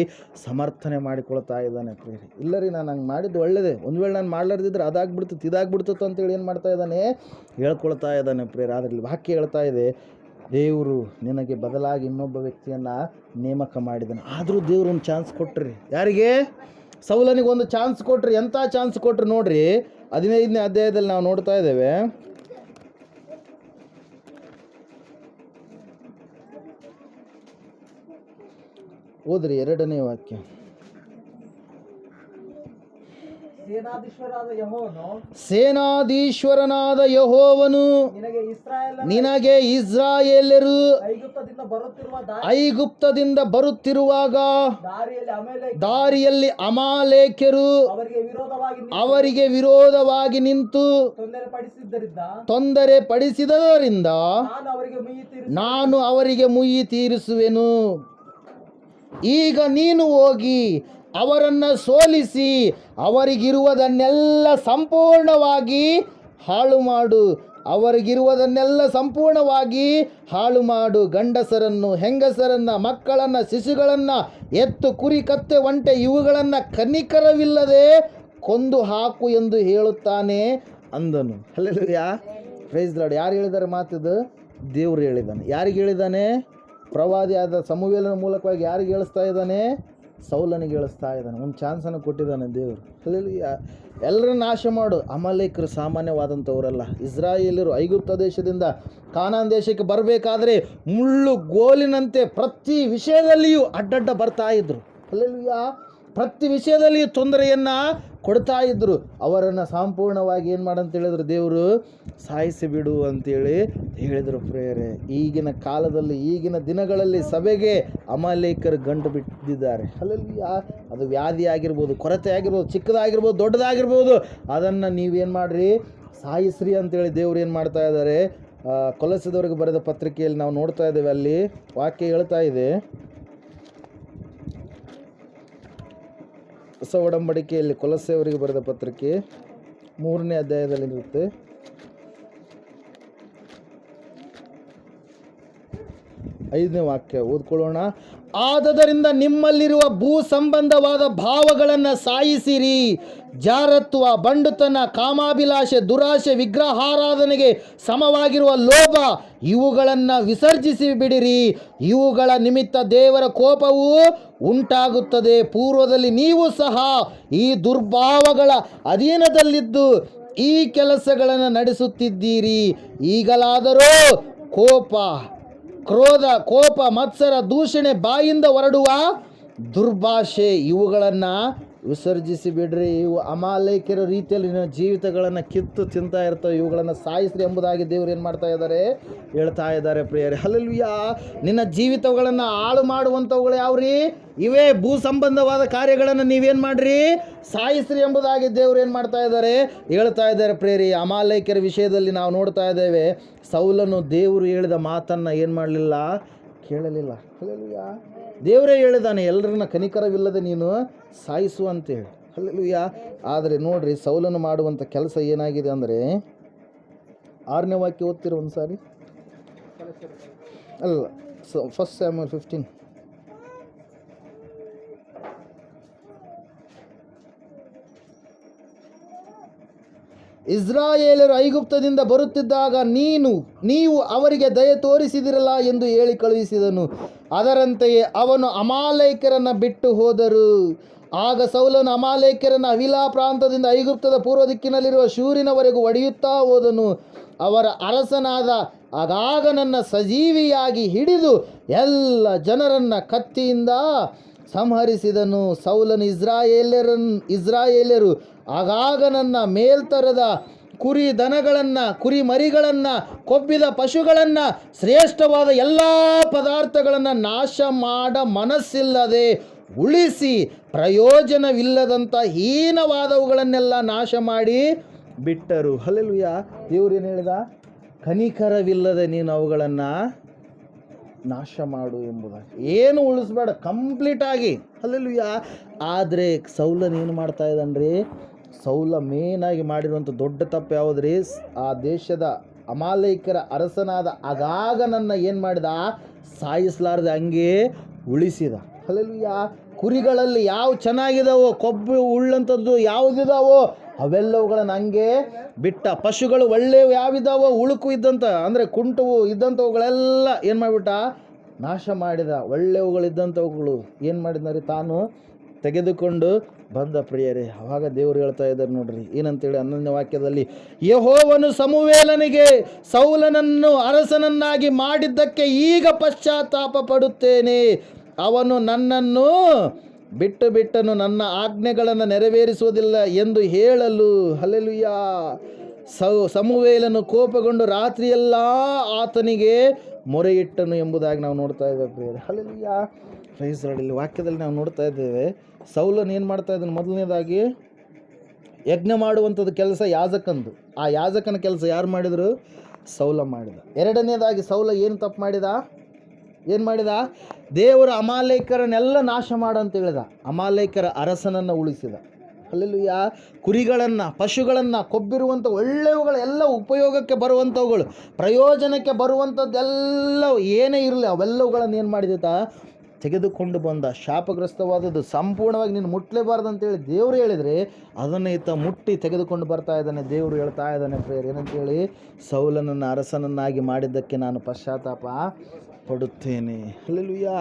Speaker 1: ಸಮರ್ಥನೆ ಮಾಡಿಕೊಳ್ತಾ ಇದ್ದಾನೆ ಪ್ರಿಯರೇ. ಇಲ್ಲ ರೀ, ನಾನು ಹಂಗೆ ಮಾಡಿದ್ದು ಒಳ್ಳೆಯದೇ, ಒಂದು ವೇಳೆ ನಾನು ಮಾಡ್ಲಾರ್ದಿದ್ರೆ ಅದಾಗ್ಬಿಡ್ತಿತ್ತು ಇದಾಗ್ಬಿಡ್ತಿತ್ತು ಅಂತೇಳಿ ಏನು ಮಾಡ್ತಾ ಇದ್ದಾನೆ? ಹೇಳ್ಕೊಳ್ತಾ ಇದ್ದಾನೆ ಪ್ರಿಯರೇ. ಅದರಲ್ಲಿ ವಾಕ್ಯ ಹೇಳ್ತಾ ಇದೆ, ದೇವರು ನಿನಗೆ ಬದಲಾಗಿ ಇನ್ನೊಬ್ಬ ವ್ಯಕ್ತಿಯನ್ನು ನೇಮಕ ಮಾಡಿದ್ದಾನೆ. ಆದರೂ ದೇವರು ಒಂದು ಚಾನ್ಸ್ ಕೊಟ್ರಿ. ಯಾರಿಗೆ? ಸೌಲನಿಗೆ ಒಂದು ಚಾನ್ಸ್ ಕೊಟ್ರಿ. ಎಂಥ ಚಾನ್ಸ್ ಕೊಟ್ರಿ ನೋಡ್ರಿ. 15ನೇ ಅಧ್ಯಾಯದಲ್ಲಿ ನಾವು ನೋಡ್ತಾ ಇದ್ದೇವೆ. ಓದ್ರಿ 2ನೇ ವಾಕ್ಯ. ಸೇನಾಧೀಶ್ವರನಾದ ಯೆಹೋವನು ನಿನಗೆ ಇಸ್ರಾಯೇಲ್ಯರು ಐಗುಪ್ತದಿಂದ ಬರುತ್ತಿರುವಾಗ ದಾರಿಯಲ್ಲಿ ಅಮಾಲೇಕ್ಯರು ಅವರಿಗೆ ವಿರೋಧವಾಗಿ ನಿಂತು ತೊಂದರೆ ಪಡಿಸಿದರಿಂದ ನಾನು ಅವರಿಗೆ ಮುಯ್ಯಿ ತೀರಿಸುವೆನು. ಈಗ ನೀನು ಹೋಗಿ ಅವರನ್ನು ಸೋಲಿಸಿ ಅವರಿಗಿರುವುದನ್ನೆಲ್ಲ ಸಂಪೂರ್ಣವಾಗಿ ಹಾಳು ಮಾಡು. ಅವರಿಗಿರುವುದನ್ನೆಲ್ಲ ಸಂಪೂರ್ಣವಾಗಿ ಹಾಳು ಮಾಡು. ಗಂಡಸರನ್ನು, ಹೆಂಗಸರನ್ನು, ಮಕ್ಕಳನ್ನು, ಶಿಶುಗಳನ್ನು, ಎತ್ತು, ಕುರಿ, ಕತ್ತೆ, ಒಂಟೆ ಇವುಗಳನ್ನು ಕನಿಕರವಿಲ್ಲದೆ ಕೊಂದು ಹಾಕು ಎಂದು ಹೇಳುತ್ತಾನೆ ಅಂದನು. Hallelujah, praise lord. ಯಾರು ಹೇಳಿದ್ದಾರೆ ಮಾತಿದು? ದೇವರು ಹೇಳಿದ್ದಾನೆ. ಯಾರಿಗೆ ಹೇಳಿದ್ದಾನೆ? ಪ್ರವಾದಿಯಾದ ಸಮುವೇಲನ ಮೂಲಕವಾಗಿ ಯಾರಿಗೆ ಹೇಳಿಸ್ತಾ ಇದ್ದಾನೆ? ಸೌಲನಿಗೆ ಹೇಳಿಸ್ತಾ ಇದ್ದಾನೆ. ಒಂದು ಚಾನ್ಸನ್ನು ಕೊಟ್ಟಿದ್ದಾನೆ ದೇವರು. ಹಲ್ಲೆಲೂಯಾ. ಎಲ್ಲರನ್ನ ನಾಶ ಮಾಡು. ಅಮಾಲೇಕರು ಸಾಮಾನ್ಯವಾದಂಥವರಲ್ಲ. ಇಸ್ರಾಯೇಲರು ಐಗುಪ್ತ ದೇಶದಿಂದ ಕಾನಾನ್ ದೇಶಕ್ಕೆ ಬರಬೇಕಾದ್ರೆ ಮುಳ್ಳು ಗೋಲಿನಂತೆ ಪ್ರತಿ ವಿಷಯದಲ್ಲಿಯೂ ಅಡ್ಡಡ್ಡ ಬರ್ತಾ ಇದ್ರು. ಹಲ್ಲೆಲೂಯಾ. ಪ್ರತಿ ವಿಷಯದಲ್ಲಿಯೂ ತೊಂದರೆಯನ್ನು ಕೊಡ್ತಾ ಇದ್ದರು. ಅವರನ್ನು ಸಂಪೂರ್ಣವಾಗಿ ಏನು ಮಾಡಂತ ಹೇಳಿದ್ರು? ದೇವರು ಸಾಯಿಸಿ ಬಿಡು ಅಂತೇಳಿ ಹೇಳಿದರು ಪ್ರಿಯರೇ. ಈಗಿನ ಕಾಲದಲ್ಲಿ, ಈಗಿನ ದಿನಗಳಲ್ಲಿ ಸಭೆಗೆ ಅಮಾಲೇಕರು ಗಂಟು ಬಿಟ್ಟಿದ್ದಾರೆ. ಹಲ್ಲೆಲೂಯಾ. ಅದು ವ್ಯಾಧಿ ಆಗಿರ್ಬೋದು, ಕೊರತೆ ಆಗಿರ್ಬೋದು, ಚಿಕ್ಕದಾಗಿರ್ಬೋದು, ದೊಡ್ಡದಾಗಿರ್ಬೋದು, ಅದನ್ನು ನೀವೇನು ಮಾಡಿರಿ? ಸಾಯಿಸ್ರಿ ಅಂತೇಳಿ ದೇವ್ರು ಏನು ಮಾಡ್ತಾ ಇದ್ದಾರೆ? ಕೊಲೊಸ್ಸೆದವರಿಗೆ ಬರೆದ ಪತ್ರಿಕೆಯಲ್ಲಿ ನಾವು ನೋಡ್ತಾ ಇದ್ದೇವೆ. ಅಲ್ಲಿ ವಾಕ್ಯ ಹೇಳ್ತಾ ಇದೆ, ಹೊಸ ಒಡಂಬಡಿಕೆಯಲ್ಲಿ ಕೊಲೊಸ್ಸೆಯವರಿಗೆ ಬರೆದ ಪತ್ರಿಕೆ 3ನೇ ಅಧ್ಯಾಯದಲ್ಲಿ ಇರುತ್ತೆ. 5ನೇ ವಾಕ್ಯ ಓದ್ಕೊಳ್ಳೋಣ. ಆದದರಿಂದ ನಿಮ್ಮಲ್ಲಿರುವ ಭೂ ಸಂಬಂಧವಾದ ಭಾವಗಳನ್ನು ಸಾಯಿಸಿರಿ. ಜಾರತ್ವ, ಬಂಡುತನ, ಕಾಮಾಭಿಲಾಷೆ, ದುರಾಶೆ, ವಿಗ್ರಹಾರಾಧನೆಗೆ ಸಮವಾಗಿರುವ ಲೋಭ ಇವುಗಳನ್ನು ವಿಸರ್ಜಿಸಿ ಬಿಡಿರಿ. ಇವುಗಳ ನಿಮಿತ್ತ ದೇವರ ಕೋಪವು ಉಂಟಾಗುತ್ತದೆ. ಪೂರ್ವದಲ್ಲಿ ನೀವು ಸಹ ಈ ದುರ್ಭಾವಗಳ ಅಧೀನದಲ್ಲಿದ್ದು ಈ ಕೆಲಸಗಳನ್ನು ನಡೆಸುತ್ತಿದ್ದೀರಿ. ಈಗಲಾದರೂ ಕೋಪ, ಕ್ರೋಧ, ಕೋಪ, ಮತ್ಸರ, ದೂಷಣೆ, ಬಾಯಿಂದ ಹೊರಡುವ ದುರ್ಭಾಷೆ ಇವುಗಳನ್ನು ವಿಸರ್ಜಿಸಿ ಬಿಡ್ರಿ. ಇವು ಅಮಾಲೇಕ್ಯರ ರೀತಿಯಲ್ಲಿ ನಿನ್ನ ಜೀವಿತಗಳನ್ನು ಕಿತ್ತು ತಿಂತಾ ಇರ್ತವೆ. ಇವುಗಳನ್ನು ಸಾಯಿಸ್ರಿ ಎಂಬುದಾಗಿ ದೇವರು ಏನು ಮಾಡ್ತಾ ಇದ್ದಾರೆ? ಹೇಳ್ತಾ ಇದ್ದಾರೆ ಪ್ರಿಯರೇ. ಹಲ್ಲೆಲೂಯಾ. ನಿನ್ನ ಜೀವಿತಗಳನ್ನು ಹಾಳು ಮಾಡುವಂಥವುಗಳು ಯಾವ್ರಿ? ಇವೇ ಭೂ ಸಂಬಂಧವಾದ ಕಾರ್ಯಗಳನ್ನು ನೀವೇನು ಮಾಡ್ರಿ? ಸಾಯಿಸ್ರಿ ಎಂಬುದಾಗಿ ದೇವರು ಏನು ಮಾಡ್ತಾ ಇದ್ದಾರೆ? ಹೇಳ್ತಾ ಇದ್ದಾರೆ ಪ್ರಿಯರೇ. ಅಮಾಲೇಕ್ಯರ ವಿಷಯದಲ್ಲಿ ನಾವು ನೋಡ್ತಾ ಇದ್ದೇವೆ, ಸೌಲನು ದೇವರು ಹೇಳಿದ ಮಾತನ್ನು ಏನು ಮಾಡಲಿಲ್ಲ? ಕೇಳಲಿಲ್ಲ. ಹಲ್ಲೆಲೂಯಾ. ದೇವರೇ ಹೇಳಿದಾನೆ, ಎಲ್ಲರನ್ನ ಕನಿಕರವಿಲ್ಲದೆ ನೀನು ಸಾಯಿಸು ಅಂತೇಳಿ. ಹಲ್ಲೆಲೂಯಾ. ಆದರೆ ನೋಡ್ರಿ, ಸೌಲನು ಮಾಡುವಂಥ ಕೆಲಸ ಏನಾಗಿದೆ ಅಂದರೆ, 6ನೇ ವಾಕ್ಯ ಓದ್ತಿರೋ ಒಂದು ಸಾರಿ. ಅಲ್ಲ, 1 ಸ್ಯಾಮ್ಯುಯಲ್ 15. ಇಸ್ರಾಯೇಲರು ಐಗುಪ್ತದಿಂದ ಬರುತ್ತಿದ್ದಾಗ ನೀವು ಅವರಿಗೆ ದಯೆ ತೋರಿಸಿದಿರಲ್ಲ ಎಂದು ಹೇಳಿ ಕಳುಹಿಸಿದನು. ಅದರಂತೆಯೇ ಅವನು ಅಮಾಲೇಕ್ಯರನ್ನು ಬಿಟ್ಟು ಹೋದರು. ಆಗ ಸೌಲನು ಅಮಾಲೇಕ್ಯರನ್ನು ಅವಿಲಾ ಪ್ರಾಂತದಿಂದ ಐಗುಪ್ತದ ಪೂರ್ವ ದಿಕ್ಕಿನಲ್ಲಿರುವ ಶೂರಿನವರೆಗೂ ಹೊಡೆಯುತ್ತಾ ಹೋದನು. ಅವರ ಅರಸನಾದ ಅಗಾಗನನ್ನು ಸಜೀವಿಯಾಗಿ ಹಿಡಿದು ಎಲ್ಲ ಜನರನ್ನು ಕತ್ತಿಯಿಂದ ಸಂಹರಿಸಿದನು. ಸೌಲನು ಇಸ್ರಾಯೇಲ್ಯರು ಆಗಾಗನನ್ನ ಮೇಲ್ತರದ ಕುರಿ ದನಗಳನ್ನು, ಕುರಿ ಮರಿಗಳನ್ನು, ಕೊಬ್ಬಿದ ಪಶುಗಳನ್ನು, ಶ್ರೇಷ್ಠವಾದ ಎಲ್ಲ ಪದಾರ್ಥಗಳನ್ನು ನಾಶ ಮಾಡ ಮನಸ್ಸಿಲ್ಲದೆ ಉಳಿಸಿ ಪ್ರಯೋಜನವಿಲ್ಲದಂಥ ಹೀನವಾದವುಗಳನ್ನೆಲ್ಲ ನಾಶ ಮಾಡಿ ಬಿಟ್ಟರು. ಹಲ್ಲೆಲೂಯಾ. ದೇವ್ರು ಏನು ಹೇಳಿದ? ಕನಿಕರವಿಲ್ಲದೆ ನೀನು ಅವುಗಳನ್ನು ನಾಶ ಮಾಡು ಎಂಬುದಾಗಿ. ಏನು ಉಳಿಸ್ಬೇಡ, ಕಂಪ್ಲೀಟಾಗಿ. ಹಲ್ಲೆಲೂಯಾ. ಆದರೆ ಸೌಲನ್ ಏನು ಮಾಡ್ತಾ ಇದ್ದಾನ್ರಿ? ಸೌಲ ಮೇನಾಗಿ ಮಾಡಿರುವಂಥ ದೊಡ್ಡ ತಪ್ಪು ಯಾವುದ್ರಿ? ಆ ದೇಶದ ಅಮಾಲೇಕರ ಅರಸನಾದ ಅಗಾಗನನ್ನು ಏನು ಮಾಡಿದ? ಸಾಯಿಸಲಾರದೆ ಹಂಗೆ ಉಳಿಸಿದ. ಹಲ್ಲೆಲೂಯಾ. ಕುರಿಗಳಲ್ಲಿ ಯಾವ ಚೆನ್ನಾಗಿದಾವೋ, ಕೊಬ್ಬು ಉಳ್ಳಂಥದ್ದು ಯಾವುದಿದಾವೋ ಅವೆಲ್ಲವುಗಳನ್ನು ಹಂಗೆ ಬಿಟ್ಟ. ಪಶುಗಳು ಒಳ್ಳೆಯವು ಯಾವಿದಾವೋ, ಉಳುಕು ಇದ್ದಂಥ ಅಂದರೆ ಕುಂಟವು ಇದ್ದಂಥವುಗಳೆಲ್ಲ ಏನು ಮಾಡಿಬಿಟ್ಟ? ನಾಶ ಮಾಡಿದ. ಒಳ್ಳೆಯವುಗಳಿದ್ದಂಥವುಗಳು ಏನು ಮಾಡಿದ್ರಿ? ತಾನು ತೆಗೆದುಕೊಂಡು ಬಂದ. ಪ್ರಿಯರೇ, ಅವಾಗ ದೇವರು ಹೇಳ್ತಾ ಇದ್ದಾರೆ ನೋಡ್ರಿ ಏನಂತೇಳಿ 11ನೇ ವಾಕ್ಯದಲ್ಲಿ, ಯೆಹೋವನು ಸಮುವೇಲನಿಗೆ ಸೌಲನನ್ನು ಅರಸನನ್ನಾಗಿ ಮಾಡಿದ್ದಕ್ಕೆ ಈಗ ಪಶ್ಚಾತ್ತಾಪ ಪಡುತ್ತೇನೆ. ಅವನು ನನ್ನನ್ನು ಬಿಟ್ಟನು, ನನ್ನ ಆಜ್ಞೆಗಳನ್ನು ನೆರವೇರಿಸುವುದಿಲ್ಲ ಎಂದು ಹೇಳಲು. ಹಲ್ಲೆಲೂಯಾ. ಸಮುವೇಲನು ಕೋಪಗೊಂಡು ರಾತ್ರಿಯೆಲ್ಲ ಆತನಿಗೆ ಮೊರೆಯಿಟ್ಟನು ಎಂಬುದಾಗಿ ನಾವು ನೋಡ್ತಾ ಇದ್ದೇವೆ ಪ್ರಿಯರೇ. ಹಲ್ಲೆಲೂಯಾ. Praise lord. ಇಲ್ಲಿ ವಾಕ್ಯದಲ್ಲಿ ನಾವು ನೋಡ್ತಾ ಇದ್ದೇವೆ, ಸೌಲನ್ ಏನು ಮಾಡ್ತಾ ಇದ್ದಾನೆ? ಮೊದಲನೇದಾಗಿ ಯಜ್ಞ ಮಾಡುವಂಥದ್ದು ಕೆಲಸ ಯಾಜಕಂದು. ಆ ಯಾಜಕನ ಕೆಲಸ ಯಾರು ಮಾಡಿದರು? ಸೌಲ ಮಾಡಿದ. ಎರಡನೇದಾಗಿ ಸೌಲ ಏನು ತಪ್ಪು ಮಾಡಿದ? ಏನು ಮಾಡಿದ? ದೇವರ ಅಮಾಲೇಕರನ್ನೆಲ್ಲ ನಾಶ ಮಾಡಂತ ಹೇಳಿದ. ಅಮಾಲೇಕರ ಅರಸನನ್ನು ಉಳಿಸಿದ. ಹಲ್ಲೆಲೂಯಾ. ಕುರಿಗಳನ್ನು, ಪಶುಗಳನ್ನು, ಕೊಬ್ಬಿರುವಂಥ ಒಳ್ಳೆಯವುಗಳೆಲ್ಲ ಉಪಯೋಗಕ್ಕೆ ಬರುವಂಥವುಗಳು, ಪ್ರಯೋಜನಕ್ಕೆ ಬರುವಂಥದ್ದೆಲ್ಲ ಏನೇ ಇರಲಿ ಅವೆಲ್ಲವುಗಳನ್ನು ಏನು ಮಾಡಿದ? ತೆಗೆದುಕೊಂಡು ಬಂದ. ಶಾಪಗ್ರಸ್ತವಾದದ್ದು ಸಂಪೂರ್ಣವಾಗಿ ನೀನು ಮುಟ್ಟಲೇಬಾರ್ದು ಅಂತೇಳಿ ದೇವರು ಹೇಳಿದರೆ ಅದನ್ನು ಈತ ಮುಟ್ಟಿ ತೆಗೆದುಕೊಂಡು ಬರ್ತಾ ಇದ್ದಾನೆ. ದೇವರು ಹೇಳ್ತಾ ಇದ್ದಾನೆ ಪ್ರೇಯರ್ ಏನಂತೇಳಿ? ಸೌಲನನ್ನು ಅರಸನನ್ನಾಗಿ ಮಾಡಿದ್ದಕ್ಕೆ ನಾನು ಪಶ್ಚಾತ್ತಾಪ ಪಡುತ್ತೇನೆ. ಹಲ್ಲೆಲೂಯಾ.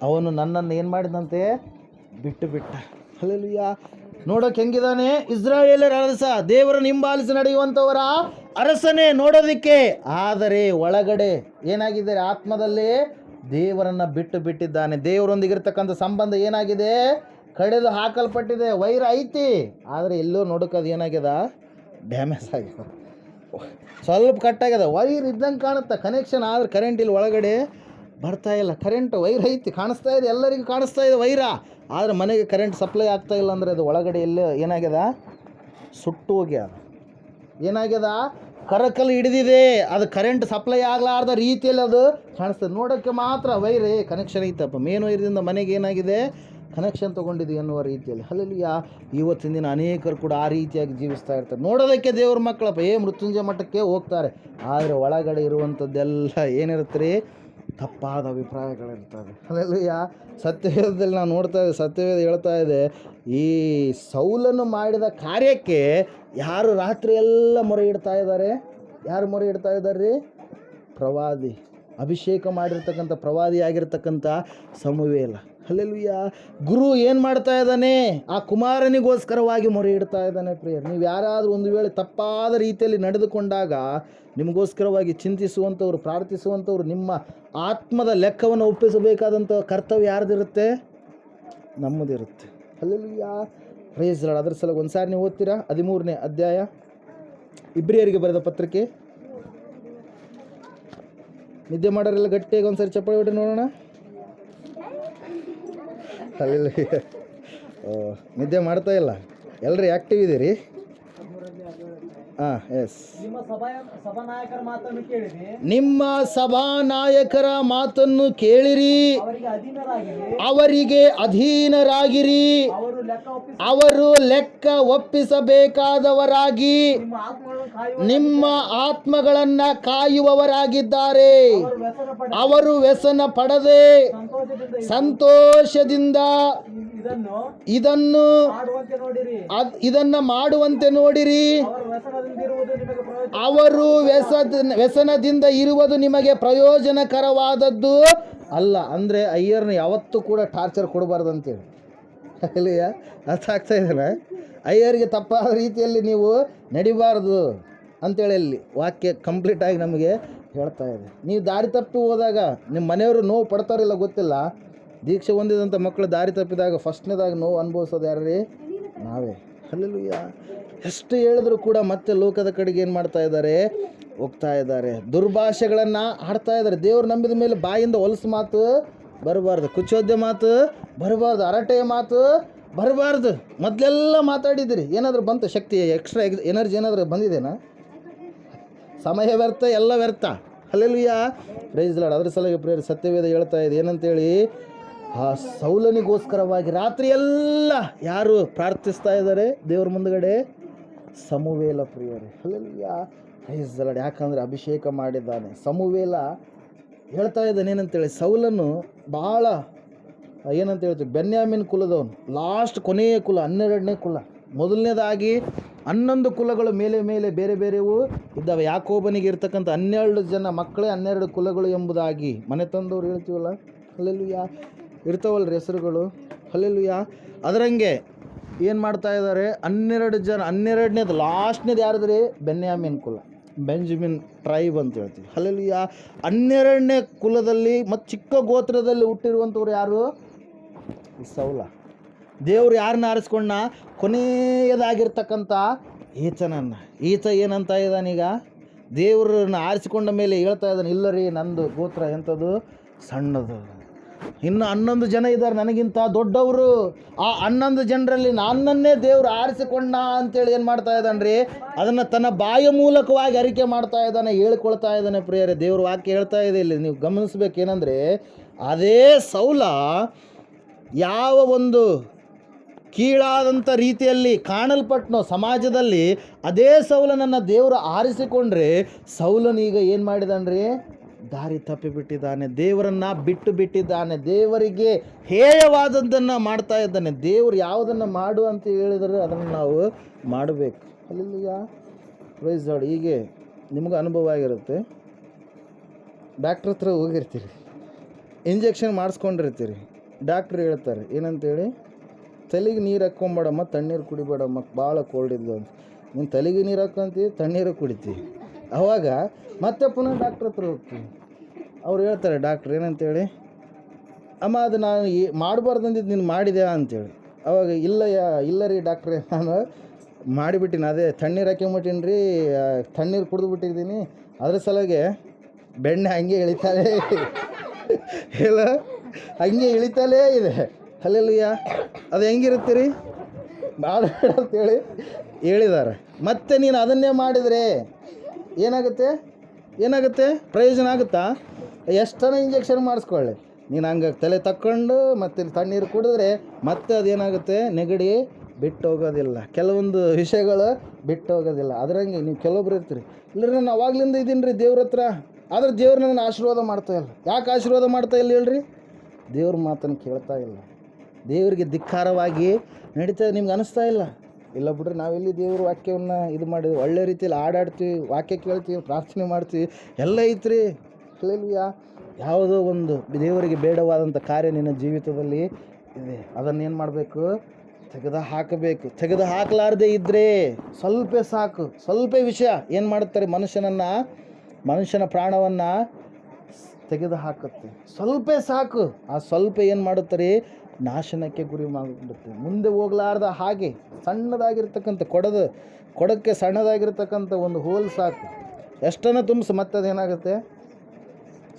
Speaker 1: ಅವನು ನನ್ನನ್ನು ಏನು ಮಾಡಿದಂತೆ? ಬಿಟ್ಟ. ಹಲ್ಲೆಲೂಯಾ. ನೋಡೋಕೆ ಹೆಂಗಿದ್ದಾನೆ? ಇಸ್ರಾಯೇಲರ ಅರಸ, ದೇವರನ್ನು ಹಿಂಬಾಲಿಸಿ ನಡೆಯುವಂಥವರ ಅರಸನೇ ನೋಡೋದಕ್ಕೆ. ಆದರೆ ಒಳಗಡೆ ಏನಾಗಿದ್ದಾರೆ? ಆತ್ಮದಲ್ಲಿ ದೇವರನ್ನು ಬಿಟ್ಟಿದ್ದಾನೆ. ದೇವರೊಂದಿಗಿರ್ತಕ್ಕಂಥ ಸಂಬಂಧ ಏನಾಗಿದೆ? ಕಡಿದು ಹಾಕಲ್ಪಟ್ಟಿದೆ. ವೈರ ಐತಿ, ಆದರೆ ಎಲ್ಲೋ ನೋಡೋಕದು ಏನಾಗ್ಯದ? ಡ್ಯಾಮೇಜ್ ಆಗ್ಯದ, ಸ್ವಲ್ಪ ಕಟ್ಟಾಗ್ಯದ. ವೈರ್ ಇದ್ದಂಗೆ ಕಾಣುತ್ತೆ, ಕನೆಕ್ಷನ್, ಆದರೆ ಕರೆಂಟ್ ಇಲ್ಲಿ ಒಳಗಡೆ ಬರ್ತಾ ಇಲ್ಲ. ಕರೆಂಟ್ ವೈರ್ ಐತಿ, ಕಾಣಿಸ್ತಾ ಇದೆ, ಎಲ್ಲರಿಗೂ ಕಾಣಿಸ್ತಾ ಇದೆ ವೈರ, ಆದರೆ ಮನೆಗೆ ಕರೆಂಟ್ ಸಪ್ಲೈ ಆಗ್ತಾ ಇಲ್ಲ. ಅಂದರೆ ಅದು ಒಳಗಡೆ ಎಲ್ಲೇ ಏನಾಗ್ಯದ? ಸುಟ್ಟು ಹೋಗ್ಯದ. ಏನಾಗ್ಯದ? ಕರಕಲು ಹಿಡಿದಿದೆ. ಅದು ಕರೆಂಟ್ ಸಪ್ಲೈ ಆಗಲಾರ್ದ ರೀತಿಯಲ್ಲಿ ಅದು ಕಾಣಿಸ್ತದೆ. ನೋಡೋಕ್ಕೆ ಮಾತ್ರ ವೈರ್ ಕನೆಕ್ಷನ್ ಐತಪ್ಪ, ಮೇನ್ ವೈರ್ದಿಂದ ಮನೆಗೆ ಏನಾಗಿದೆ? ಕನೆಕ್ಷನ್ ತೊಗೊಂಡಿದೆ ಎನ್ನುವ ರೀತಿಯಲ್ಲಿ. ಹಲ್ಲೆಲೂಯಾ. ಇವತ್ತಿನ ದಿನ ಅನೇಕರು ಕೂಡ ಆ ರೀತಿಯಾಗಿ ಜೀವಿಸ್ತಾ ಇರ್ತಾರೆ. ನೋಡೋದಕ್ಕೆ ದೇವ್ರ ಮಕ್ಕಳಪ್ಪ, ಮೃತ್ಯುಂಜಯ ಮಠಕ್ಕೆ ಹೋಗ್ತಾರೆ, ಆದರೆ ಒಳಗಡೆ ಇರುವಂಥದ್ದೆಲ್ಲ ಏನಿರುತ್ತೆ ರೀ? ತಪ್ಪಾದ ಅಭಿಪ್ರಾಯಗಳಿರ್ತವೆ. ಹಲ್ಲೆಲೂಯಾ. ಸತ್ಯವೇದದಲ್ಲಿ ನಾವು ನೋಡ್ತಾ ಇದ್ದೇವೆ, ಸತ್ಯವೇದ ಹೇಳ್ತಾ ಇದೆ, ಈ ಸೌಲನು ಮಾಡಿದ ಕಾರ್ಯಕ್ಕೆ ಯಾರು ರಾತ್ರಿ ಎಲ್ಲ ಮೊರೆ ಇಡ್ತಾ ಇದ್ದಾರೆ? ಯಾರು ಮೊರೆ ಇಡ್ತಾ ಇದ್ದಾರೆ ರೀ? ಪ್ರವಾದಿ, ಅಭಿಷೇಕ ಮಾಡಿರ್ತಕ್ಕಂಥ ಪ್ರವಾದಿ ಆಗಿರ್ತಕ್ಕಂಥ ಸಮುವೇಲ. ಹಲ್ಲೆಲೂಯಾ. ಗುರು ಏನು ಮಾಡ್ತಾ ಇದ್ದಾನೆ? ಆ ಕುಮಾರನಿಗೋಸ್ಕರವಾಗಿ ಮೊರೆ ಇಡ್ತಾ ಇದ್ದಾನೆ ಪ್ರಿಯರ್. ನೀವು ಯಾರಾದರೂ ಒಂದು ವೇಳೆ ತಪ್ಪಾದ ರೀತಿಯಲ್ಲಿ ನಡೆದುಕೊಂಡಾಗ ನಿಮಗೋಸ್ಕರವಾಗಿ ಚಿಂತಿಸುವಂಥವ್ರು, ಪ್ರಾರ್ಥಿಸುವಂಥವ್ರು, ನಿಮ್ಮ ಆತ್ಮದ ಲೆಕ್ಕವನ್ನು ಒಪ್ಪಿಸಬೇಕಾದಂಥ ಕರ್ತವ್ಯ ಯಾರ್ದಿರುತ್ತೆ? ನಮ್ಮದಿರುತ್ತೆ. ಹಲ್ಲೆಲೂಯಾ. Praise lord. ಅದರ ಸಲ ಒಂದು ಸಾರಿ ನೀವು ಓದ್ತೀರಾ? 13ನೇ ಅಧ್ಯಾಯ ಇಬ್ರಿಯರಿಗೆ ಬರೆದ ಪತ್ರಿಕೆ. ನಿದ್ದೆ ಮಾಡೋರೆಲ್ಲ ಗಟ್ಟಿಯಾಗಿ ಒಂದು ಸಾರಿ ಚಪ್ಪಾಳೆ ಹೊಡ್ರಿ ನೋಡೋಣ. ಹಲ್ಲೆಲೂಯಾ. ನಿದ್ದೆ ಮಾಡ್ತಾ ಇಲ್ಲ, ಎಲ್ಲರೂ ಆ್ಯಕ್ಟಿವ್ ಇದ್ದೀರಿ. ಎಸ್. ನಿಮ್ಮ ಸಭಾನಾಯಕರ ಮಾತನ್ನು ಕೇಳಿರಿ, ಅವರಿಗೆ ಅಧೀನರಾಗಿರಿ, ಅವರು ಲೆಕ್ಕ ಒಪ್ಪಿಸಬೇಕಾದವರಾಗಿ ನಿಮ್ಮ ಆತ್ಮಗಳನ್ನ ಕಾಯುವವರಾಗಿದ್ದಾರೆ. ಅವರು ವ್ಯಸನ ಪಡದೆ ಸಂತೋಷದಿಂದ ಇದನ್ನ ಮಾಡುವಂತೆ ನೋಡಿರಿ. ಅವರು ವ್ಯಸನದಿಂದ ಇರುವುದು ನಿಮಗೆ ಪ್ರಯೋಜನಕರವಾದದ್ದು ಅಲ್ಲ. ಅಂದರೆ ಅಯ್ಯರ್ನ ಯಾವತ್ತೂ ಕೂಡ ಟಾರ್ಚರ್ ಕೊಡಬಾರ್ದು ಅಂತೇಳಿ. ಅಲ್ಲಿಯ ಅರ್ಥ ಆಗ್ತಾ ಇದ್ದಾನೆ? ಅಯ್ಯರಿಗೆ ತಪ್ಪಾದ ರೀತಿಯಲ್ಲಿ ನೀವು ನಡಿಬಾರ್ದು ಅಂತೇಳಿ ಅಲ್ಲಿ ವಾಕ್ಯ ಕಂಪ್ಲೀಟಾಗಿ ನಮಗೆ ಹೇಳ್ತಾ ಇದೆ. ನೀವು ದಾರಿ ತಪ್ಪಿ ಹೋದಾಗ ನಿಮ್ಮ ಮನೆಯವರು ನೋವು ಪಡ್ತಾರಿಲ್ಲ ಗೊತ್ತಿಲ್ಲ. ದೀಕ್ಷೆ ಹೊಂದಿದಂಥ ಮಕ್ಕಳು ದಾರಿ ತಪ್ಪಿದಾಗ ಫಸ್ಟ್ನೇದಾಗಿ ನೋವು ಅನುಭವಿಸೋದು ಯಾರ್ರೀ? ನಾವೇ. ಹಲ್ಲೆಲೂಯಾ. ಎಷ್ಟು ಹೇಳಿದ್ರು ಕೂಡ ಮತ್ತೆ ಲೋಕದ ಕಡೆಗೆ ಏನು ಮಾಡ್ತಾ ಇದ್ದಾರೆ? ಹೋಗ್ತಾ ಇದ್ದಾರೆ. ದುರ್ಭಾಷೆಗಳನ್ನು ಆಡ್ತಾ ಇದ್ದಾರೆ. ದೇವ್ರು ನಂಬಿದ ಮೇಲೆ ಬಾಯಿಂದ ಹೊಲಸು ಮಾತು ಬರಬಾರ್ದು, ಕುಚೋದ್ಯ ಮಾತು ಬರಬಾರ್ದು, ಹರಟೆಯ ಮಾತು ಬರಬಾರ್ದು. ಮೊದಲೆಲ್ಲ ಮಾತಾಡಿದ್ದೀರಿ, ಏನಾದರೂ ಬಂತು ಶಕ್ತಿ, ಎಕ್ಸ್ಟ್ರಾ ಎನರ್ಜಿ ಏನಾದರೂ ಬಂದಿದೆನಾ? ಸಮಯ ವ್ಯರ್ಥ, ಎಲ್ಲ ವ್ಯರ್ಥ. Hallelujah, praise lord. ಅದರ ಸಲುವಾಗಿ ಪ್ರಿಯರೇ ಸತ್ಯವೇದ ಹೇಳ್ತಾ ಇದೆ ಏನಂತೇಳಿ, ಆ ಸೌಲನಿಗೋಸ್ಕರವಾಗಿ ರಾತ್ರಿ ಎಲ್ಲ ಯಾರು ಪ್ರಾರ್ಥಿಸ್ತಾ ಇದ್ದಾರೆ ದೇವ್ರ ಮುಂದುಗಡೆ? ಸಮುವೇಲ ಪ್ರಿಯರೇ. Hallelujah, praise lord. ಯಾಕಂದರೆ ಅಭಿಷೇಕ ಮಾಡಿದ್ದಾನೆ. ಸಮುವೇಲ ಹೇಳ್ತಾ ಇದ್ದಾನೆ ಏನಂತೇಳಿ, ಸೌಲನು ಭಾಳ ಏನಂತ ಹೇಳ್ತೀವಿ, ಬೆನ್ಯಾಮಿನ್ ಕುಲದವನು, ಲಾಸ್ಟ್ ಕೊನೆಯ ಕುಲ, 12ನೇ ಕುಲ. ಮೊದಲನೇದಾಗಿ 11 ಕುಲಗಳು ಮೇಲೆ ಮೇಲೆ ಬೇರೆ ಬೇರೆವು ಇದ್ದಾವೆ. ಯಾಕೋಬನಿಗೆ ಇರ್ತಕ್ಕಂಥ 12 ಜನ ಮಕ್ಕಳೇ 12 ಕುಲಗಳು ಎಂಬುದಾಗಿ ಮನೆ ತಂದವ್ರು ಹೇಳ್ತೀವಲ್ಲ, ಹಲ್ಲೆಲೂಯಾ, ಇರ್ತಾವಲ್ರಿ ಹೆಸರುಗಳು, ಹಲ್ಲೆಲೂಯಾ. ಅದರಂಗೆ ಏನು ಮಾಡ್ತಾ ಇದ್ದಾರೆ, 12 ಜನ, 12ನೇದು ಲಾಸ್ಟ್ನೇದು ಯಾರಿದ್ರಿ? ಬೆನ್ಯಾಮಿನ್ ಕುಲ, ಬೆಂಜಮಿನ್ ಟ್ರೈಬ್ ಅಂತ ಹೇಳ್ತೀವಿ, ಹಲ್ಲೆಲೂಯಾ. 12ನೇ ಕುಲದಲ್ಲಿ ಮತ್ತು ಚಿಕ್ಕ ಗೋತ್ರದಲ್ಲಿ ಹುಟ್ಟಿರುವಂಥವ್ರು ಯಾರು? ಸೌಲ. ದೇವ್ರು ಯಾರನ್ನ ಆರಿಸ್ಕೊಂಡ? ಕೊನೆಯದಾಗಿರ್ತಕ್ಕಂಥ ಈತನನ್ನು. ಈತ ಏನಂತ ಇದ್ದಾನೀಗ? ದೇವ್ರನ್ನ ಆರಿಸಿಕೊಂಡ ಮೇಲೆ ಹೇಳ್ತಾ ಇದ್ದಾನೆ, ಇಲ್ಲ ರೀ ನಂದು ಗೋತ್ರ ಎಂಥದ್ದು? ಸಣ್ಣದು. ಇನ್ನು 11 ಜನ ಇದ್ದಾರೆ ನನಗಿಂತ ದೊಡ್ಡವರು. ಆ 11 ಜನರಲ್ಲಿ ನನ್ನನ್ನೇ ದೇವ್ರು ಆರಿಸಿಕೊಂಡ ಅಂತೇಳಿ ಏನು ಮಾಡ್ತಾ ಇದ್ದಾನೆ ರೀ? ಅದನ್ನು ತನ್ನ ಬಾಯ ಮೂಲಕವಾಗಿ ಅರಿಕೆ ಮಾಡ್ತಾ ಇದ್ದಾನೆ, ಹೇಳ್ಕೊಳ್ತಾ ಇದ್ದಾನೆ ಪ್ರಿಯರೇ. ದೇವ್ರ ವಾಕ್ಯ ಹೇಳ್ತಾ ಇದೆ ಇಲ್ಲಿ, ನೀವು ಗಮನಿಸ್ಬೇಕೇನೆಂದರೆ, ಅದೇ ಸೌಲ ಯಾವ ಒಂದು ಕೀಳಾದಂಥ ರೀತಿಯಲ್ಲಿ ಕಾಣಲ್ಪಟ್ಟನೋ ಸಮಾಜದಲ್ಲಿ, ಅದೇ ಸೌಲನನ್ನು ದೇವರು ಆರಿಸಿಕೊಂಡ್ರೆ ಸೌಲನೀಗ ಏನು ಮಾಡಿದಾನ್ರಿ? ದಾರಿ ತಪ್ಪಿಬಿಟ್ಟಿದ್ದಾನೆ, ದೇವರನ್ನು ಬಿಟ್ಟು ಬಿಟ್ಟಿದ್ದಾನೆ, ದೇವರಿಗೆ ಹೇಯವಾದದ್ದನ್ನು ಮಾಡ್ತಾ ಇದ್ದಾನೆ. ದೇವರು ಯಾವುದನ್ನು ಮಾಡು ಅಂತ ಹೇಳಿದರೆ ಅದನ್ನು ನಾವು ಮಾಡಬೇಕು. ಅಲ್ಲಿಯ ಪ್ರೈಸ್ ಲಾರ್ಡ್. ಹೀಗೆ ನಿಮಗೂ ಅನುಭವ ಆಗಿರುತ್ತೆ. ಡಾಕ್ಟ್ರ್ ಹತ್ರ ಹೋಗಿರ್ತೀರಿ, ಇಂಜೆಕ್ಷನ್ ಮಾಡಿಸ್ಕೊಂಡಿರ್ತೀರಿ, ಡಾಕ್ಟ್ರ್ ಹೇಳ್ತಾರೆ ಏನಂತೇಳಿ, ತಲೆಗೆ ನೀರು ಹಾಕ್ಕೊಂಬೇಡಮ್ಮ, ತಣ್ಣೀರು ಕುಡಿಬೇಡಮ್ಮ, ಭಾಳ ಕೋಲ್ಡ್ ಇದ್ದು ಅಂತ. ನೀನು ತಲೆಗೆ ನೀರು ಹಾಕ್ಕೊಂತೀವಿ, ತಣ್ಣೀರು ಕುಡಿತೀವಿ. ಅವಾಗ ಮತ್ತೆ ಪುನಃ ಡಾಕ್ಟ್ರ್ ಹತ್ರ ಹೋಗ್ತೀವಿ. ಅವ್ರು ಹೇಳ್ತಾರೆ ಡಾಕ್ಟ್ರ್ ಏನಂತೇಳಿ, ಅಮ್ಮ ಅದು ನಾನು ಮಾಡಬಾರ್ದು ಅಂದಿದ್ದು ನೀನು ಮಾಡಿದೆ ಅಂತೇಳಿ. ಅವಾಗ ಇಲ್ಲ ರೀ ಡಾಕ್ಟ್ರೇ, ನಾನು ಮಾಡಿಬಿಟ್ಟಿನಿ, ಅದೇ ತಣ್ಣೀರು ಹಾಕ್ಕೊಂಬಿಟ್ಟಿನಿ ರೀ, ತಣ್ಣೀರು ಕುಡಿದು ಬಿಟ್ಟಿದ್ದೀನಿ, ಅದ್ರ ಸಲುವಾಗಿ ಬೆಣ್ಣೆ ಹಂಗೆ ಇಳಿತಾಲೇ ಇಲ್ಲ, ಹಂಗೆ ಇಳಿತಾಲೇ ಇದೆ. ಹಲ್ಲೆಲೂಯಾ. ಅದು ಹೆಂಗಿರುತ್ತೆ ರೀ? ಭಾಳ ಅಂತೇಳಿ ಹೇಳಿದ್ದಾರೆ. ಮತ್ತೆ ನೀನು ಅದನ್ನೇ ಮಾಡಿದರೆ ಏನಾಗುತ್ತೆ? ಪ್ರಯೋಜನ ಆಗುತ್ತಾ? ಎಷ್ಟನ ಇಂಜೆಕ್ಷನ್ ಮಾಡಿಸ್ಕೊಳ್ಳಿ, ನೀನು ಹಂಗೆ ತಲೆ ತಕ್ಕೊಂಡು ಮತ್ತೆ ತಣ್ಣೀರು ಕುಡಿದ್ರೆ ಮತ್ತೆ ಅದೇನಾಗುತ್ತೆ? ನೆಗಡಿ ಬಿಟ್ಟು ಹೋಗೋದಿಲ್ಲ, ಕೆಲವೊಂದು ವಿಷಯಗಳು ಬಿಟ್ಟು ಹೋಗೋದಿಲ್ಲ. ಅದರಂಗೆ ನೀವು ಕೆಲವೊಬ್ರು ಇರ್ತೀರಿ, ಇಲ್ಲರಿ ನಾನು ಅವಾಗಲಿಂದ ಇದ್ದೀನಿ ರೀ ದೇವ್ರ ಹತ್ರ, ಆದರೆ ದೇವ್ರು ನನ್ನ ಆಶೀರ್ವಾದ ಮಾಡ್ತಾಯಿಲ್ಲ. ಯಾಕೆ ಆಶೀರ್ವಾದ ಮಾಡ್ತಾಯಿಲ್ಲ ಹೇಳ್ರಿ? ದೇವ್ರ ಮಾತನ್ನು ಕೇಳ್ತಾ ಇಲ್ಲ, ದೇವರಿಗೆ ಧಿಕ್ಕಾರವಾಗಿ ನಡೀತಾ ನಿಮ್ಗೆ ಅನಿಸ್ತಾ ಇಲ್ಲ. ಇಲ್ಲ ಬಿಡ್ರಿ, ನಾವೆಲ್ಲಿ ದೇವ್ರ ವಾಕ್ಯವನ್ನು ಇದು ಮಾಡಿದ್ವಿ, ಒಳ್ಳೆ ರೀತಿಯಲ್ಲಿ ಆಡಾಡ್ತೀವಿ, ವಾಕ್ಯ ಕೇಳ್ತೀವಿ, ಪ್ರಾರ್ಥನೆ ಮಾಡ್ತೀವಿ, ಎಲ್ಲ ಐತ್ರಿ. ಹಲ್ಲೆಲೂಯಾ. ಯಾವುದೋ ಒಂದು ದೇವರಿಗೆ ಬೇಡವಾದಂಥ ಕಾರ್ಯ ನಿನ್ನ ಜೀವಿತದಲ್ಲಿ ಇದೆ, ಅದನ್ನೇನು ಮಾಡಬೇಕು? ತೆಗೆದು ಹಾಕಬೇಕು. ತೆಗೆದು ಹಾಕಲಾರ್ದೇ ಇದ್ದರೆ ಸ್ವಲ್ಪ ಸಾಕು, ಸ್ವಲ್ಪ ವಿಷಯ ಏನು ಮಾಡುತ್ತಾರೆ? ಮನುಷ್ಯನ ಪ್ರಾಣವನ್ನು ತೆಗೆದು ಹಾಕುತ್ತೆ. ಸ್ವಲ್ಪ ಸಾಕು, ಆ ಸ್ವಲ್ಪ ಏನು ಮಾಡುತ್ತಾರೆ? ನಾಶನಕ್ಕೆ ಗುರಿ ಮಾಡಿಬಿಡುತ್ತೆ. ಮುಂದೆ ಹೋಗಲಾರ್ದ ಹಾಗೆ ಸಣ್ಣದಾಗಿರ್ತಕ್ಕಂಥ ಕೊಡಕ್ಕೆ ಸಣ್ಣದಾಗಿರ್ತಕ್ಕಂಥ ಒಂದು ಹೋಲ್ ಸಾಕು, ಎಷ್ಟನ್ನು ತುಂಬಿಸಿ ಮತ್ತೆ ಅದೇನಾಗುತ್ತೆ?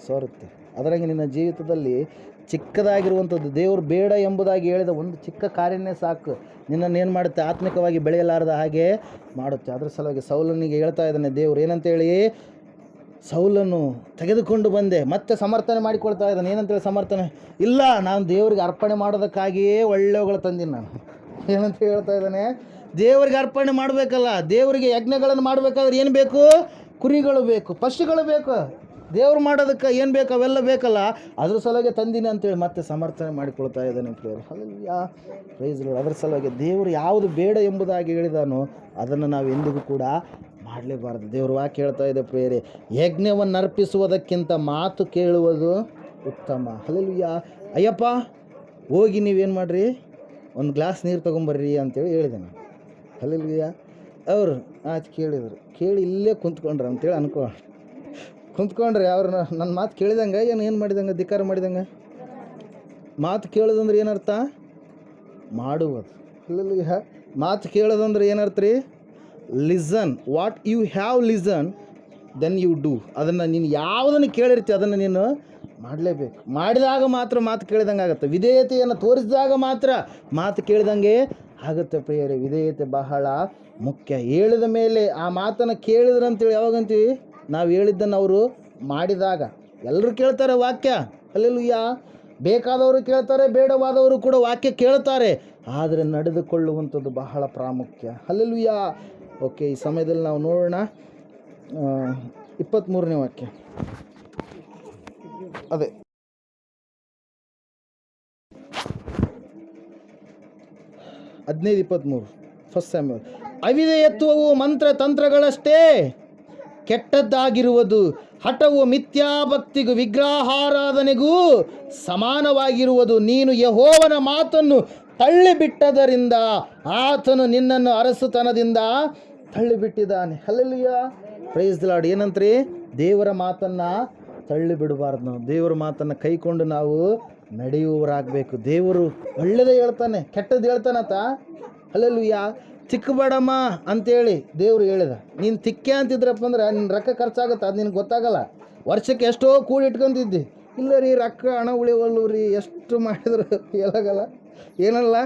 Speaker 1: ಸೋರುತ್ತೆ. ಅದರಾಗೆ ನಿನ್ನ ಜೀವಿತದಲ್ಲಿ ಚಿಕ್ಕದಾಗಿರುವಂಥದ್ದು, ದೇವರು ಬೇಡ ಎಂಬುದಾಗಿ ಹೇಳಿದ ಒಂದು ಚಿಕ್ಕ ಕಾರ್ಯನೇ ಸಾಕು, ನಿನ್ನನ್ನು ಏನು ಮಾಡುತ್ತೆ? ಆತ್ಮಿಕವಾಗಿ ಬೆಳೆಯಲಾರ್ದ ಹಾಗೆ ಮಾಡುತ್ತೆ. ಅದ್ರ ಸಲುವಾಗಿ ಸೌಲನಿಗೆ ಹೇಳ್ತಾ ಇದ್ದಾನೆ ದೇವರು ಏನಂತೇಳಿ, ಸೌಲನ್ನು ತೆಗೆದುಕೊಂಡು ಬಂದೆ, ಮತ್ತೆ ಸಮರ್ಥನೆ ಮಾಡಿಕೊಳ್ತಾ ಇದ್ದಾನೆ. ಏನಂತೇಳಿ ಸಮರ್ಥನೆ? ಇಲ್ಲ, ನಾನು ದೇವರಿಗೆ ಅರ್ಪಣೆ ಮಾಡೋದಕ್ಕಾಗಿಯೇ ಒಳ್ಳೆಯವುಗಳು ತಂದೀನಿ ನಾನು. ಏನಂತ ಹೇಳ್ತಾ ಇದ್ದಾನೆ? ದೇವರಿಗೆ ಅರ್ಪಣೆ ಮಾಡಬೇಕಲ್ಲ, ದೇವರಿಗೆ ಯಜ್ಞಗಳನ್ನು ಮಾಡಬೇಕಾದ್ರೆ ಏನು ಬೇಕು? ಕುರಿಗಳು ಬೇಕು, ಪಶುಗಳು ಬೇಕು. ದೇವ್ರು ಮಾಡೋದಕ್ಕೆ ಏನು ಬೇಕು? ಅವೆಲ್ಲ ಬೇಕಲ್ಲ, ಅದ್ರ ಸಲುವಾಗಿ ತಂದೀನಿ ಅಂತೇಳಿ ಮತ್ತೆ ಸಮರ್ಥನೆ ಮಾಡಿಕೊಳ್ತಾ ಇದ್ದಾನೆ ಪ್ರಿಯರೇ. Hallelujah, praise lord. ಅದ್ರ ಸಲುವಾಗಿ ದೇವರು ಯಾವುದು ಬೇಡ ಎಂಬುದಾಗಿ ಹೇಳಿದಾನೋ ಅದನ್ನು ನಾವು ಎಂದಿಗೂ ಕೂಡ ಮಾಡಲೇಬಾರ್ದು. ದೇವ್ರ ವಾಕ್ಯ ಹೇಳ್ತಾ ಇದೆ ಪ್ರಿಯರೇ, ಯಜ್ಞವನ್ನು ಅರ್ಪಿಸುವುದಕ್ಕಿಂತ ಮಾತು ಕೇಳುವುದು ಉತ್ತಮ. ಹಲ್ಲೆಲೂಯಾ. ಅಯ್ಯಪ್ಪ ಹೋಗಿ ನೀವೇನು ಮಾಡಿರಿ, ಒಂದು ಗ್ಲಾಸ್ ನೀರು ತೊಗೊಂಬರ್ರಿ ಅಂತೇಳಿ ಹೇಳಿದೆ ನಾನು. ಹಲ್ಲೆಲೂಯಾ. ಅವರು ಆಯ್ತು ಕೇಳಿದರು, ಕೇಳಿ ಇಲ್ಲೇ ಕುಂತ್ಕೊಂಡ್ರು ಅಂತೇಳಿ ಕುಂತ್ಕೊಂಡ್ರೆ ಅವ್ರು ನನ್ನ ಮಾತು ಕೇಳಿದಂಗೆ ಏನು ಮಾಡಿದಂಗೆ? ಧಿಕ್ಕಾರ ಮಾಡಿದಂಗೆ. ಮಾತು ಕೇಳೋದಂದ್ರೆ ಏನರ್ಥ? ಮಾಡುವುದು. ಹಲ್ಲೆಲೂಯಾ. ಮಾತು ಕೇಳೋದಂದ್ರೆ ಏನರ್ಥ ರೀ? Listen what you have listen then you do. ಅದನ್ನು ನೀನು ಯಾವುದನ್ನು ಕೇಳಿರ್ತೀವಿ ಅದನ್ನು ನೀನು ಮಾಡಲೇಬೇಕು. ಮಾಡಿದಾಗ ಮಾತ್ರ ಮಾತು ಕೇಳಿದಂಗೆ ಆಗುತ್ತೆ. ವಿಧೇಯತೆಯನ್ನು ತೋರಿಸಿದಾಗ ಮಾತ್ರ ಮಾತು ಕೇಳಿದಂಗೆ ಆಗುತ್ತೆ ಪ್ರಿಯರೇ. ವಿಧೇಯತೆ ಬಹಳ ಮುಖ್ಯ. ಹೇಳಿದ ಮೇಲೆ ಆ ಮಾತನ್ನು ಕೇಳಿದ್ರಂತೇಳಿ ಯಾವಾಗಂತೀವಿ? ನಾವು ಹೇಳಿದ್ದನ್ನು ಅವರು ಮಾಡಿದಾಗ ಎಲ್ಲರೂ ಕೇಳ್ತಾರೆ ವಾಕ್ಯ, ಹಲ್ಲೆಲೂಯ. ಬೇಕಾದವರು ಕೇಳ್ತಾರೆ, ಬೇಡವಾದವರು ಕೂಡ ವಾಕ್ಯ ಕೇಳ್ತಾರೆ, ಆದರೆ ನಡೆದುಕೊಳ್ಳುವಂಥದ್ದು ಬಹಳ ಪ್ರಾಮುಖ್ಯ, ಹಲ್ಲೆಲೂಯ. ಓಕೆ, ಈ ಸಮಯದಲ್ಲಿ ನಾವು ನೋಡೋಣ 23ನೇ ವಾಕ್ಯ. ಅದೇ 15-23 ಫಸ್ಟ್ ಸ್ಯಾಮ್ಯುಯಲ್. ಅವಿಧೇಯತ್ವವು ಮಂತ್ರ ತಂತ್ರಗಳಷ್ಟೇ ಕೆಟ್ಟದ್ದಾಗಿರುವುದು, ಹಠವು ಮಿಥ್ಯಾಭಕ್ತಿಗೂ ವಿಗ್ರಹಾರಾಧನೆಗೂ ಸಮಾನವಾಗಿರುವುದು. ನೀನು ಯೆಹೋವನ ಮಾತನ್ನು ತಳ್ಳಿಬಿಟ್ಟದರಿಂದ ಆತನು ನಿನ್ನನ್ನು ಅರಸುತನದಿಂದ ತಳ್ಳಿಬಿಟ್ಟಿದ್ದಾನೆ. Hallelujah, praise the Lord. ಏನಂತ್ರಿ? ದೇವರ ಮಾತನ್ನು ತಳ್ಳಿಬಿಡಬಾರ್ದು. ನಾವು ದೇವರ ಮಾತನ್ನು ಕೈಕೊಂಡು ನಾವು ನಡೆಯುವವರಾಗಬೇಕು. ದೇವರು ಒಳ್ಳೆಯದೇ ಹೇಳ್ತಾನೆ, ಕೆಟ್ಟದ್ದು ಹೇಳ್ತಾನಂತ. ಹಲ್ಲೆಲೂಯ. ತಿಕ್ಕಬೇಡಮ್ಮ ಅಂತೇಳಿ ದೇವರು ಹೇಳಿದ. ನೀನು ತಿಕ್ಕೆ ಅಂತಿದ್ರಪ್ಪ ಅಂದ್ರೆ ನಿನ್ನ ರೊಕ್ಕ ಖರ್ಚಾಗುತ್ತೆ, ಅದು ನಿನಗೆ ಗೊತ್ತಾಗಲ್ಲ. ವರ್ಷಕ್ಕೆ ಎಷ್ಟೋ ಕೂಡಿ ಇಟ್ಕೊಂತಿದ್ದಿ, ಇಲ್ಲ ರೀ ರೊಕ್ಕ ಹಣ ಉಳಿವಲ್ಲು ರೀ, ಎಷ್ಟು ಮಾಡಿದ್ರು ಹೇಳಾಗಲ್ಲ, ಏನಲ್ಲ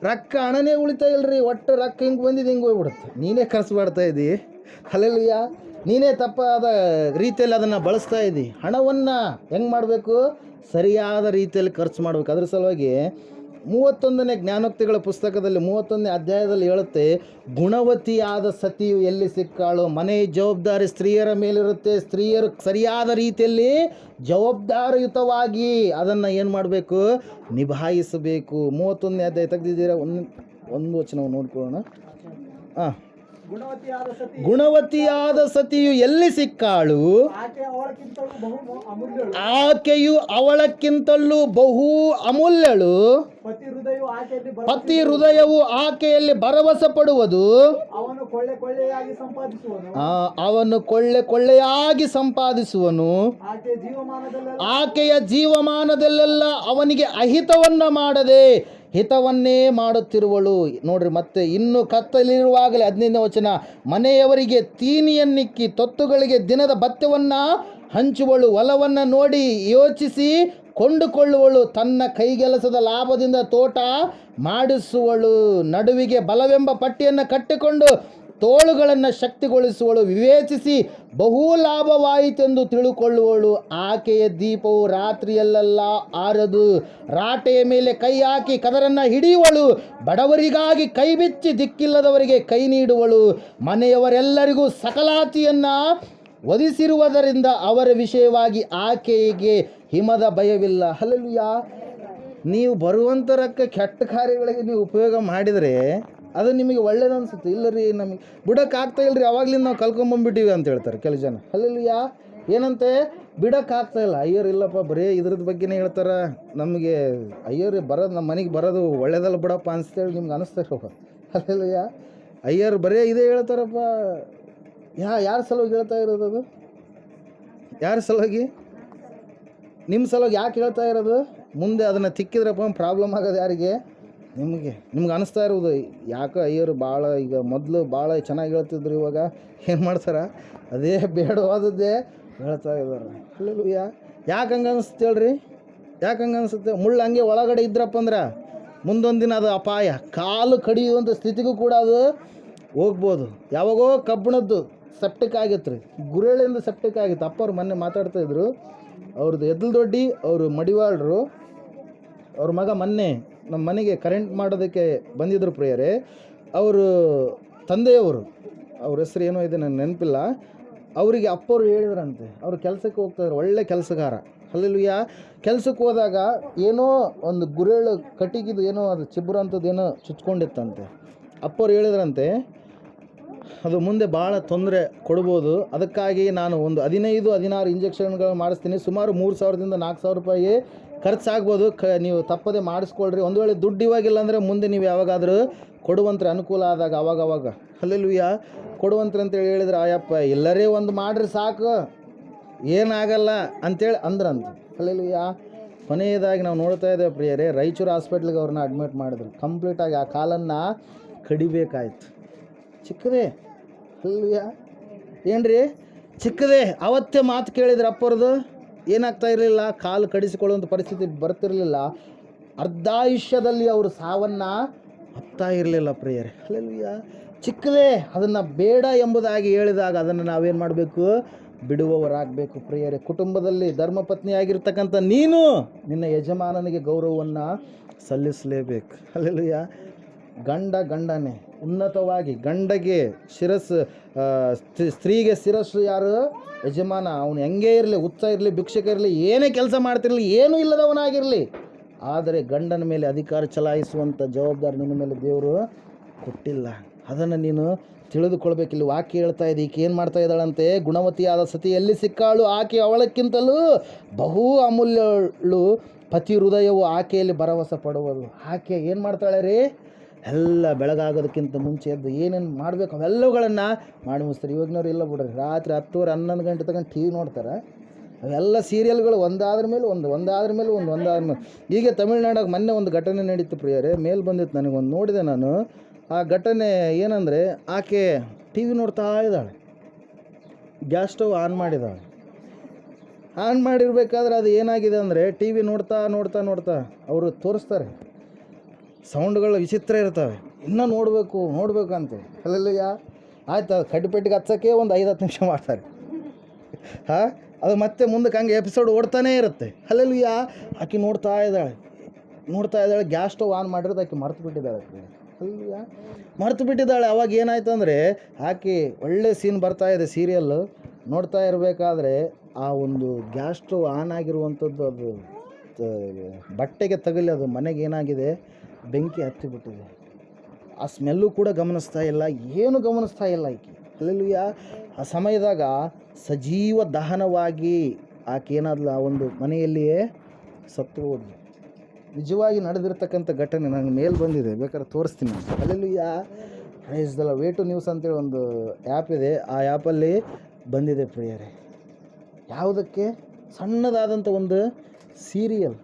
Speaker 1: ರೊಕ್ಕ ಹಣನೇ ಉಳಿತಾ ಇಲ್ಲರಿ, ಒಟ್ಟು ರೊಕ್ಕ ಹಿಂಗೆ ಬಂದಿದ್ದು ಹಿಂಗೆ ಹೋಗ್ಬಿಡುತ್ತೆ. ನೀನೇ ಖರ್ಚು ಮಾಡ್ತಾ ಇದ್ದಿ, ಹಲ್ಲೆಲೂಯ. ನೀನೇ ತಪ್ಪಾದ ರೀತಿಯಲ್ಲಿ ಅದನ್ನು ಬಳಸ್ತಾ ಇದ್ದಿ. ಹಣವನ್ನು ಹೆಂಗೆ ಮಾಡಬೇಕು? ಸರಿಯಾದ ರೀತಿಯಲ್ಲಿ ಖರ್ಚು ಮಾಡಬೇಕು. ಅದ್ರ ಸಲುವಾಗಿ 31ನೇ ಜ್ಞಾನೋಕ್ತಿಗಳ ಪುಸ್ತಕದಲ್ಲಿ 31ನೇ ಅಧ್ಯಾಯದಲ್ಲಿ ಹೇಳುತ್ತೆ, ಗುಣವತಿಯಾದ ಸತಿಯು ಎಲ್ಲಿ ಸಿಕ್ಕಾಳು? ಮನೆ ಜವಾಬ್ದಾರಿ ಸ್ತ್ರೀಯರ ಮೇಲಿರುತ್ತೆ. ಸ್ತ್ರೀಯರು ಸರಿಯಾದ ರೀತಿಯಲ್ಲಿ ಜವಾಬ್ದಾರಿಯುತವಾಗಿ ಅದನ್ನು ಏನು ಮಾಡಬೇಕು? ನಿಭಾಯಿಸಬೇಕು. 31ನೇ ಅಧ್ಯಾಯ ತೆಗೆದಿದ್ದೀರಾ? ಒಂದು ವಚನ ನೋಡ್ಕೊಳ್ಳೋಣ. ಗುಣವತಿಯಾದ ಸತಿಯು ಎಲ್ಲಿ ಸಿಕ್ಕಾಳು? ಆಕೆಯು ಅವಳಕ್ಕಿಂತಲೂ ಬಹು ಅಮೂಲ್ಯಳು. ಪತಿ ಹೃದಯವು ಆಕೆಯಲ್ಲಿ ಭರವಸೆ ಪಡುವುದು. ಅವನು ಕೊಳ್ಳೆ ಕೊಳ್ಳೆಯಾಗಿ ಸಂಪಾದಿಸುವನು. ಆಕೆಯ ಜೀವಮಾನದಲ್ಲೆಲ್ಲ ಅವನಿಗೆ ಅಹಿತವನ್ನ ಮಾಡದೆ ಹಿತವನ್ನೇ ಮಾಡುತ್ತಿರುವಳು. ನೋಡ್ರಿ, ಮತ್ತೆ ಇನ್ನು ಕತ್ತಲಿರುವಾಗಲೇ 15ನೇ ವಚನ, ಮನೆಯವರಿಗೆ ತೀನಿಯನ್ನಿಕ್ಕಿ ತೊತ್ತುಗಳಿಗೆ ದಿನದ ಭತ್ಯವನ್ನು ಹಂಚುವಳು. ಹೊಲವನ್ನು ನೋಡಿ ಯೋಚಿಸಿ ಕೊಂಡುಕೊಳ್ಳುವಳು. ತನ್ನ ಕೈಗೆಲಸದ ಲಾಭದಿಂದ ತೋಟ ಮಾಡಿಸುವಳು. ನಡುವಿಗೆ ಬಲವೆಂಬ ಪಟ್ಟಿಯನ್ನು ಕಟ್ಟಿಕೊಂಡು ತೋಳುಗಳನ್ನು ಶಕ್ತಿಗೊಳಿಸುವಳು. ವಿವೇಚಿಸಿ ಬಹು ಲಾಭವಾಯಿತೆಂದು ತಿಳುಕೊಳ್ಳುವಳು. ಆಕೆಯ ದೀಪವು ರಾತ್ರಿಯಲ್ಲೆಲ್ಲ ಆರದು. ರಾಟೆಯ ಮೇಲೆ ಕೈ ಹಾಕಿ ಕದರನ್ನು ಹಿಡಿಯುವಳು. ಬಡವರಿಗಾಗಿ ಕೈ ಬಿಚ್ಚಿ ದಿಕ್ಕಿಲ್ಲದವರಿಗೆ ಕೈ ನೀಡುವಳು. ಮನೆಯವರೆಲ್ಲರಿಗೂ ಸಕಲಾತಿಯನ್ನು ಒದಿಸಿರುವುದರಿಂದ ಅವರ ವಿಷಯವಾಗಿ ಆಕೆಗೆ ಹಿಮದ ಭಯವಿಲ್ಲ. ಹಲ್ಲೆಲೂಯ. ನೀವು ಬರುವಂಥ ರೊಕ್ಕ ಕೆಟ್ಟ ಕಾರ್ಯಗಳಿಗೆ ನೀವು ಉಪಯೋಗ ಮಾಡಿದರೆ ಅದು ನಿಮಗೆ ಒಳ್ಳೇದು ಅನಿಸುತ್ತೆ. ಇಲ್ಲ ರೀ, ನಮಗೆ ಬಿಡೋಕ್ಕಾಗ್ತಾ ಇಲ್ಲ ರೀ, ಅವಾಗಲಿಂದ ನಾವು ಕಲ್ಕೊಂಬಂದ್ಬಿಟ್ಟಿವಿ ಅಂತ ಹೇಳ್ತಾರೆ ಕೆಲವು ಜನ. ಹಲ್ಲೆಲೂಯ. ಏನಂತೆ? ಬಿಡೋಕ್ಕಾಗ್ತಾ ಇಲ್ಲ. ಅಯ್ಯರು ಇಲ್ಲಪ್ಪ ಬರೀ ಇದ್ರದ್ದು ಬಗ್ಗೆನೇ ಹೇಳ್ತಾರೆ, ನಮಗೆ ಅಯ್ಯರು ಬರೋದು ನಮ್ಮ ಮನೆಗೆ ಬರೋದು ಒಳ್ಳೇದಲ್ಲ ಬಿಡಪ್ಪ ಅನಿಸ್ತೇಳಿ ನಿಮ್ಗೆ ಅನಿಸ್ತಾರಪ್ಪ. ಹಲ್ಲೆಲೂಯ. ಅಯ್ಯರು ಬರೀ ಇದೇ ಹೇಳ್ತಾರಪ್ಪ. ಯಾರ ಸಲುವಾಗಿ ಹೇಳ್ತಾ ಇರೋದು? ಅದು ಯಾರ ಸಲುವಾಗಿ? ನಿಮ್ಮ ಸಲುವಾಗಿ ಯಾಕೆ ಹೇಳ್ತಾ ಇರೋದು? ಮುಂದೆ ಅದನ್ನು ತಿಕ್ಕಿದ್ರಪ್ಪ ಪ್ರಾಬ್ಲಮ್ ಆಗೋದು ಯಾರಿಗೆ? ನಿಮ್ಗೆ ಅನಿಸ್ತಾ ಇರೋದು ಯಾಕೆ ಅಯ್ಯರು ಭಾಳ ಈಗ ಮೊದಲು ಭಾಳ ಚೆನ್ನಾಗಿ ಹೇಳ್ತಿದ್ರು, ಇವಾಗ ಏನು ಮಾಡ್ತಾರೆ? ಅದೇ ಬೇಡವಾದದ್ದೇ ಹೇಳ್ತಾ ಇದ್ದಾರೆ. ಹಲ್ಲೆಲೂಯ. ಯಾಕೆ ಹಂಗೆ ಅನಿಸುತ್ತೆ ಹೇಳ್ರಿ? ಯಾಕೆ ಹಂಗೆ ಅನಿಸುತ್ತೆ? ಮುಳ್ಳು ಹಂಗೆ ಒಳಗಡೆ ಇದ್ರಪ್ಪ ಅಂದ್ರೆ ಮುಂದೊಂದು ದಿನ ಅದು ಅಪಾಯ, ಕಾಲು ಕಡಿಯುವಂಥ ಸ್ಥಿತಿಗೂ ಕೂಡ ಅದು ಹೋಗ್ಬೋದು. ಯಾವಾಗೋ ಕಬ್ಬಿಣದ್ದು ಸೆಪ್ಟಿಕ್ ಆಗಿತ್ತು ರೀ, ಗುರೇಳಿಂದ ಸೆಪ್ಟಿಕ್ ಆಗಿತ್ತು. ಅಪ್ಪವ್ರು ಮೊನ್ನೆ ಮಾತಾಡ್ತಾಯಿದ್ರು, ಅವ್ರದ್ದು ಎದ್ಲು ದೊಡ್ಡಿ ಅವರು ಮಡಿವಾಳರು, ಅವ್ರ ಮಗ ಮೊನ್ನೆ ನಮ್ಮ ಮನೆಗೆ ಕರೆಂಟ್ ಮಾಡೋದಕ್ಕೆ ಬಂದಿದ್ದರು ಪ್ರಿಯರೇ. ಅವರು ತಂದೆಯವರು, ಅವ್ರ ಹೆಸರು ಏನೋ ಇದೆ ನನಗೆ ನೆನಪಿಲ್ಲ, ಅವರಿಗೆ ಅಪ್ಪವ್ರು ಹೇಳಿದ್ರಂತೆ, ಅವರು ಕೆಲಸಕ್ಕೆ ಹೋಗ್ತಾಯಿದ್ರು, ಒಳ್ಳೆ ಕೆಲಸಗಾರ. ಹಲ್ಲೆಲೂಯ. ಕೆಲಸಕ್ಕೆ ಹೋದಾಗ ಏನೋ ಒಂದು ಗುರೇಳು ಕಟ್ಟಿಗಿದ್ದು ಏನೋ ಅದು ಚಿಬ್ಬರು ಅಂಥದ್ದು ಏನೋ ಚುಚ್ಕೊಂಡಿತ್ತಂತೆ. ಅಪ್ಪವ್ರು ಹೇಳಿದ್ರಂತೆ ಅದು ಮುಂದೆ ಭಾಳ ತೊಂದರೆ ಕೊಡ್ಬೋದು, ಅದಕ್ಕಾಗಿ ನಾನು ಒಂದು 15-16 ಇಂಜೆಕ್ಷನ್ಗಳು ಮಾಡಿಸ್ತೀನಿ, ಸುಮಾರು 3,000ದಿಂದ 4,000 ರೂಪಾಯಿ ಖರ್ಚಾಗ್ಬೋದು, ನೀವು ತಪ್ಪದೆ ಮಾಡಿಸ್ಕೊಳ್ರಿ. ಒಂದು ವೇಳೆ ದುಡ್ಡು ಇವಾಗಿಲ್ಲ ಅಂದರೆ ಮುಂದೆ ನೀವು ಯಾವಾಗಾದರೂ ಕೊಡುವಂತ್ರೆ ಅನುಕೂಲ ಆದಾಗ ಅವಾಗವಾಗ ಹಲ್ಲೆಲೂಯ ಕೊಡುವಂತ್ರೆ ಅಂತೇಳಿ ಹೇಳಿದ್ರೆ, ಆಯಪ್ಪ ಎಲ್ಲರೇ ಒಂದು ಮಾಡಿರಿ ಸಾಕು, ಏನಾಗಲ್ಲ ಅಂಥೇಳಿ ಅಂದ್ರಂತ. ಹಲ್ಲೆಲೂಯ. ಕೊನೆಯದಾಗಿ ನಾವು ನೋಡ್ತಾ ಇದ್ದೇವೆ ಪ್ರಿಯರೇ, ರಾಯಚೂರು ಹಾಸ್ಪಿಟ್ಲಿಗೆ ಅವ್ರನ್ನ ಅಡ್ಮಿಟ್ ಮಾಡಿದ್ರು. ಕಂಪ್ಲೀಟಾಗಿ ಆ ಕಾಲನ್ನು ಕಡಿಬೇಕಾಯ್ತು. ಚಿಕ್ಕದೇ. ಹಲ್ಲೆಲೂಯ. ಏನ್ರಿ ಚಿಕ್ಕದೇ. ಅವತ್ತೇ ಮಾತು ಕೇಳಿದ್ರೆ ಅಪ್ಪರದು ಏನಾಗ್ತಾ ಇರಲಿಲ್ಲ, ಕಾಲು ಕಡಿಸಿಕೊಳ್ಳುವಂಥ ಪರಿಸ್ಥಿತಿ ಬರ್ತಿರಲಿಲ್ಲ. ಅರ್ಧಾಯುಷ್ಯದಲ್ಲಿ ಅವರು ಸಾವನ್ನು ಅಪ್ತಾ ಇರಲಿಲ್ಲ ಪ್ರಿಯರೇ. ಹಲ್ಲೆಲೂಯ. ಚಿಕ್ಕದೇ. ಅದನ್ನು ಬೇಡ ಎಂಬುದಾಗಿ ಹೇಳಿದಾಗ ಅದನ್ನು ನಾವೇನು ಮಾಡಬೇಕು? ಬಿಡುವವರಾಗಬೇಕು ಪ್ರಿಯರೇ. ಕುಟುಂಬದಲ್ಲಿ ಧರ್ಮಪತ್ನಿಯಾಗಿರ್ತಕ್ಕಂಥ ನೀನು ನಿನ್ನ ಯಜಮಾನನಿಗೆ ಗೌರವವನ್ನು ಸಲ್ಲಿಸಲೇಬೇಕು. ಹಲ್ಲೆಲೂಯಾ. ಗಂಡನೇ ಉನ್ನತವಾಗಿ, ಗಂಡಗೆ ಶಿರಸ್ಸು, ಸ್ತ್ರೀಗೆ ಶಿರಸ್ಸು ಯಾರು? ಯಜಮಾನ. ಅವನು ಹೆಂಗೇ ಇರಲಿ, ಹುಚ್ಚ ಇರಲಿ, ಭಿಕ್ಷಕ ಇರಲಿ, ಏನೇ ಕೆಲಸ ಮಾಡ್ತಿರಲಿ, ಏನೂ ಇಲ್ಲದವನಾಗಿರಲಿ, ಆದರೆ ಗಂಡನ ಮೇಲೆ ಅಧಿಕಾರ ಚಲಾಯಿಸುವಂಥ ಜವಾಬ್ದಾರಿ ನಿನ್ನ ಮೇಲೆ ದೇವರು ಕೊಟ್ಟಿಲ್ಲ. ಅದನ್ನು ನೀನು ತಿಳಿದುಕೊಳ್ಬೇಕಿಲ್ಲ. ವಾಕ್ಯ ಹೇಳ್ತಾ ಇದೆ, ಈಕೆ ಏನು ಮಾಡ್ತಾ ಇದ್ದಾಳಂತೆ? ಗುಣವತಿಯಾದ ಸತಿ ಎಲ್ಲಿ ಸಿಕ್ಕಾಳು? ಆಕೆ ಅವಳಕ್ಕಿಂತಲೂ ಬಹು ಅಮೂಲ್ಯಳು, ಪತಿ ಹೃದಯವು ಆಕೆಯಲ್ಲಿ ಭರವಸೆ ಪಡುವುದು. ಆಕೆ ಏನು ಮಾಡ್ತಾಳೆ ರೀ? ಎಲ್ಲ ಬೆಳಗಾಗೋದಕ್ಕಿಂತ ಮುಂಚೆ ಎದ್ದು ಏನೇನು ಮಾಡಬೇಕು ಅವೆಲ್ಲವುಗಳನ್ನು ಮಾಡಿ ಮುಗಿಸ್ತಾರೆ. ಇವಾಗಿನವ್ರು ಇಲ್ಲ ಬಿಡ್ರಿ, ರಾತ್ರಿ 10 11 ಗಂಟೆ ತಗೊಂಡು ಟಿ ವಿ ನೋಡ್ತಾರೆ. ಅವೆಲ್ಲ ಸೀರಿಯಲ್ಗಳು ಒಂದಾದ್ರ ಮೇಲೆ ಒಂದು. ಹೀಗೆ ತಮಿಳ್ನಾಡಾಗ ಮೊನ್ನೆ ಒಂದು ಘಟನೆ ನಡೀತು ಪ್ರಿಯರೇ, ಮೇಲೆ ಬಂದಿತ್ತು ನನಗೊಂದು, ನೋಡಿದೆ ನಾನು. ಆ ಘಟನೆ ಏನಂದರೆ, ಆಕೆ ಟಿ ವಿ ನೋಡ್ತಾ ಇದ್ದಾಳೆ, ಗ್ಯಾಸ್ ಸ್ಟವ್ ಆನ್ ಮಾಡಿರ್ಬೇಕಾದ್ರೆ ಅದು ಏನಾಗಿದೆ ಅಂದರೆ, ಟಿ ವಿ ನೋಡ್ತಾ ಅವರು ತೋರಿಸ್ತಾರೆ, ಸೌಂಡ್ಗಳು ವಿಚಿತ್ರ ಇರ್ತವೆ, ಇನ್ನೂ ನೋಡಬೇಕು ಅಂತೆ. ಅಲ್ಲೆಲ್ಲ ಆಯ್ತು, ಅದು ಕಡ್ಡಿಪೆಟ್ಟಿಗೆ ಹಚ್ಚೋಕ್ಕೆ ಒಂದು 5-10 ನಿಮಿಷ ಮಾಡ್ತಾರೆ. ಅದು ಮತ್ತೆ ಮುಂದಕ್ಕೆ ಹಂಗೆ ಎಪಿಸೋಡ್ ಓಡ್ತಾನೇ ಇರುತ್ತೆ. ಅಲ್ಲೆಲ್ಲ ಆಕೆ ನೋಡ್ತಾ ಇದ್ದಾಳೆ, ಗ್ಯಾಸ್ ಸ್ಟವ್ ಆನ್ ಮಾಡಿರೋದು ಆಕೆ ಮರ್ತು ಬಿಟ್ಟಿದ್ದಾಳೆ. ಅವಾಗ ಏನಾಯ್ತು ಅಂದರೆ, ಆಕೆ ಒಳ್ಳೆ ಸೀನ್ ಬರ್ತಾ ಇದೆ, ಸೀರಿಯಲ್ಲು ನೋಡ್ತಾ ಇರಬೇಕಾದ್ರೆ ಆ ಒಂದು ಗ್ಯಾಸ್ ಸ್ಟವ್ ಆನ್ ಆಗಿರುವಂಥದ್ದು ಅದು ಬಟ್ಟೆಗೆ ತಗಲಿ, ಅದು ಮನೆಗೆ ಏನಾಗಿದೆ, ಬೆಂಕಿ ಹತ್ತಿಬಿಟ್ಟಿದೆ. ಆ ಸ್ಮೆಲ್ಲು ಕೂಡ ಗಮನಿಸ್ತಾ ಇಲ್ಲ, ಏನು ಗಮನಿಸ್ತಾ ಇಲ್ಲ ಆಕೆ. ಅಲ್ಲೆಲ್ಲೂಯ್ಯ. ಆ ಸಮಯದಾಗ ಸಜೀವ ದಹನವಾಗಿ ಆಕೆ ಏನಾದ್ಲು, ಆ ಒಂದು ಮನೆಯಲ್ಲಿಯೇ ಸತ್ತು ಹೋದ್ಲು. ನಿಜವಾಗಿ ನಡೆದಿರ್ತಕ್ಕಂಥ ಘಟನೆ ನನಗೆ ಮೇಲೆ ಬಂದಿದೆ, ಬೇಕಾದ್ರೆ ತೋರಿಸ್ತೀನಿ. Alleluia. Praise the lord. Weight news ಅಂತೇಳಿ ಒಂದು ಆ್ಯಪ್ ಇದೆ, ಆ ಆ್ಯಪಲ್ಲಿ ಬಂದಿದೆ ಪ್ರಿಯರೇ. ಯಾವುದಕ್ಕೆ? ಸಣ್ಣದಾದಂಥ ಒಂದು ಸೀರಿಯಲ್,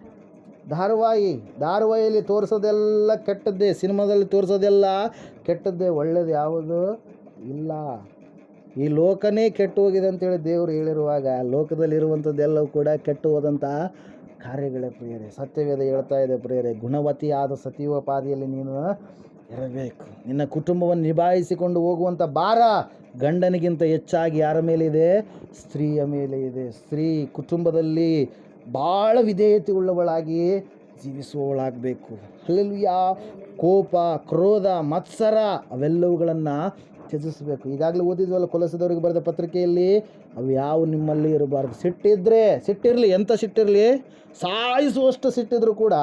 Speaker 1: ಧಾರಾವಾಹಿಯಲ್ಲಿ ತೋರಿಸೋದೆಲ್ಲ ಕೆಟ್ಟದ್ದೇ, ಸಿನಿಮಾದಲ್ಲಿ ತೋರಿಸೋದೆಲ್ಲ ಕೆಟ್ಟದ್ದೇ, ಒಳ್ಳೇದು ಯಾವುದು ಇಲ್ಲ. ಈ ಲೋಕನೇ ಕೆಟ್ಟು ಹೋಗಿದೆ ಅಂತೇಳಿ ದೇವರು ಹೇಳಿರುವಾಗ, ಲೋಕದಲ್ಲಿರುವಂಥದ್ದೆಲ್ಲವೂ ಕೂಡ ಕೆಟ್ಟು ಹೋದಂಥ ಕಾರ್ಯಗಳೇ ಪ್ರಿಯರೇ. ಸತ್ಯವೇದ ಹೇಳ್ತಾ ಇದೆ ಪ್ರಿಯರೇ, ಗುಣವತಿಯಾದ ಸತಿಯೋಪಾದಿಯಲ್ಲಿ ನೀನು ಇರಬೇಕು. ನಿನ್ನ ಕುಟುಂಬವನ್ನು ನಿಭಾಯಿಸಿಕೊಂಡು ಹೋಗುವಂಥ ಭಾರ ಗಂಡನಿಗಿಂತ ಹೆಚ್ಚಾಗಿ ಯಾರ ಮೇಲೆ ಇದೆ? ಸ್ತ್ರೀಯ ಮೇಲೆ ಇದೆ. ಸ್ತ್ರೀ ಕುಟುಂಬದಲ್ಲಿ ಭಾಳ ವಿಧೇಯತೆ ಉಳ್ಳವಳಾಗಿ ಜೀವಿಸುವವಳಾಗಬೇಕು. ಹಲ್ಲೆಲೂಯ. ಕೋಪ, ಕ್ರೋಧ, ಮತ್ಸರ ಅವೆಲ್ಲವುಗಳನ್ನು ತ್ಯಜಿಸಬೇಕು. ಈಗಾಗಲೇ ಓದಿದ್ವಲ್ಲ ಕೊಲೊಸ್ಸದವರಿಗೆ ಬರೆದ ಪತ್ರಿಕೆಯಲ್ಲಿ, ಅವು ಯಾವ ನಿಮ್ಮಲ್ಲಿ ಇರಬಾರ್ದು. ಸಿಟ್ಟಿರಲಿ, ಎಂಥ ಸಿಟ್ಟಿರಲಿ, ಸಾಯಿಸುವಷ್ಟು ಸಿಟ್ಟಿದ್ರು ಕೂಡ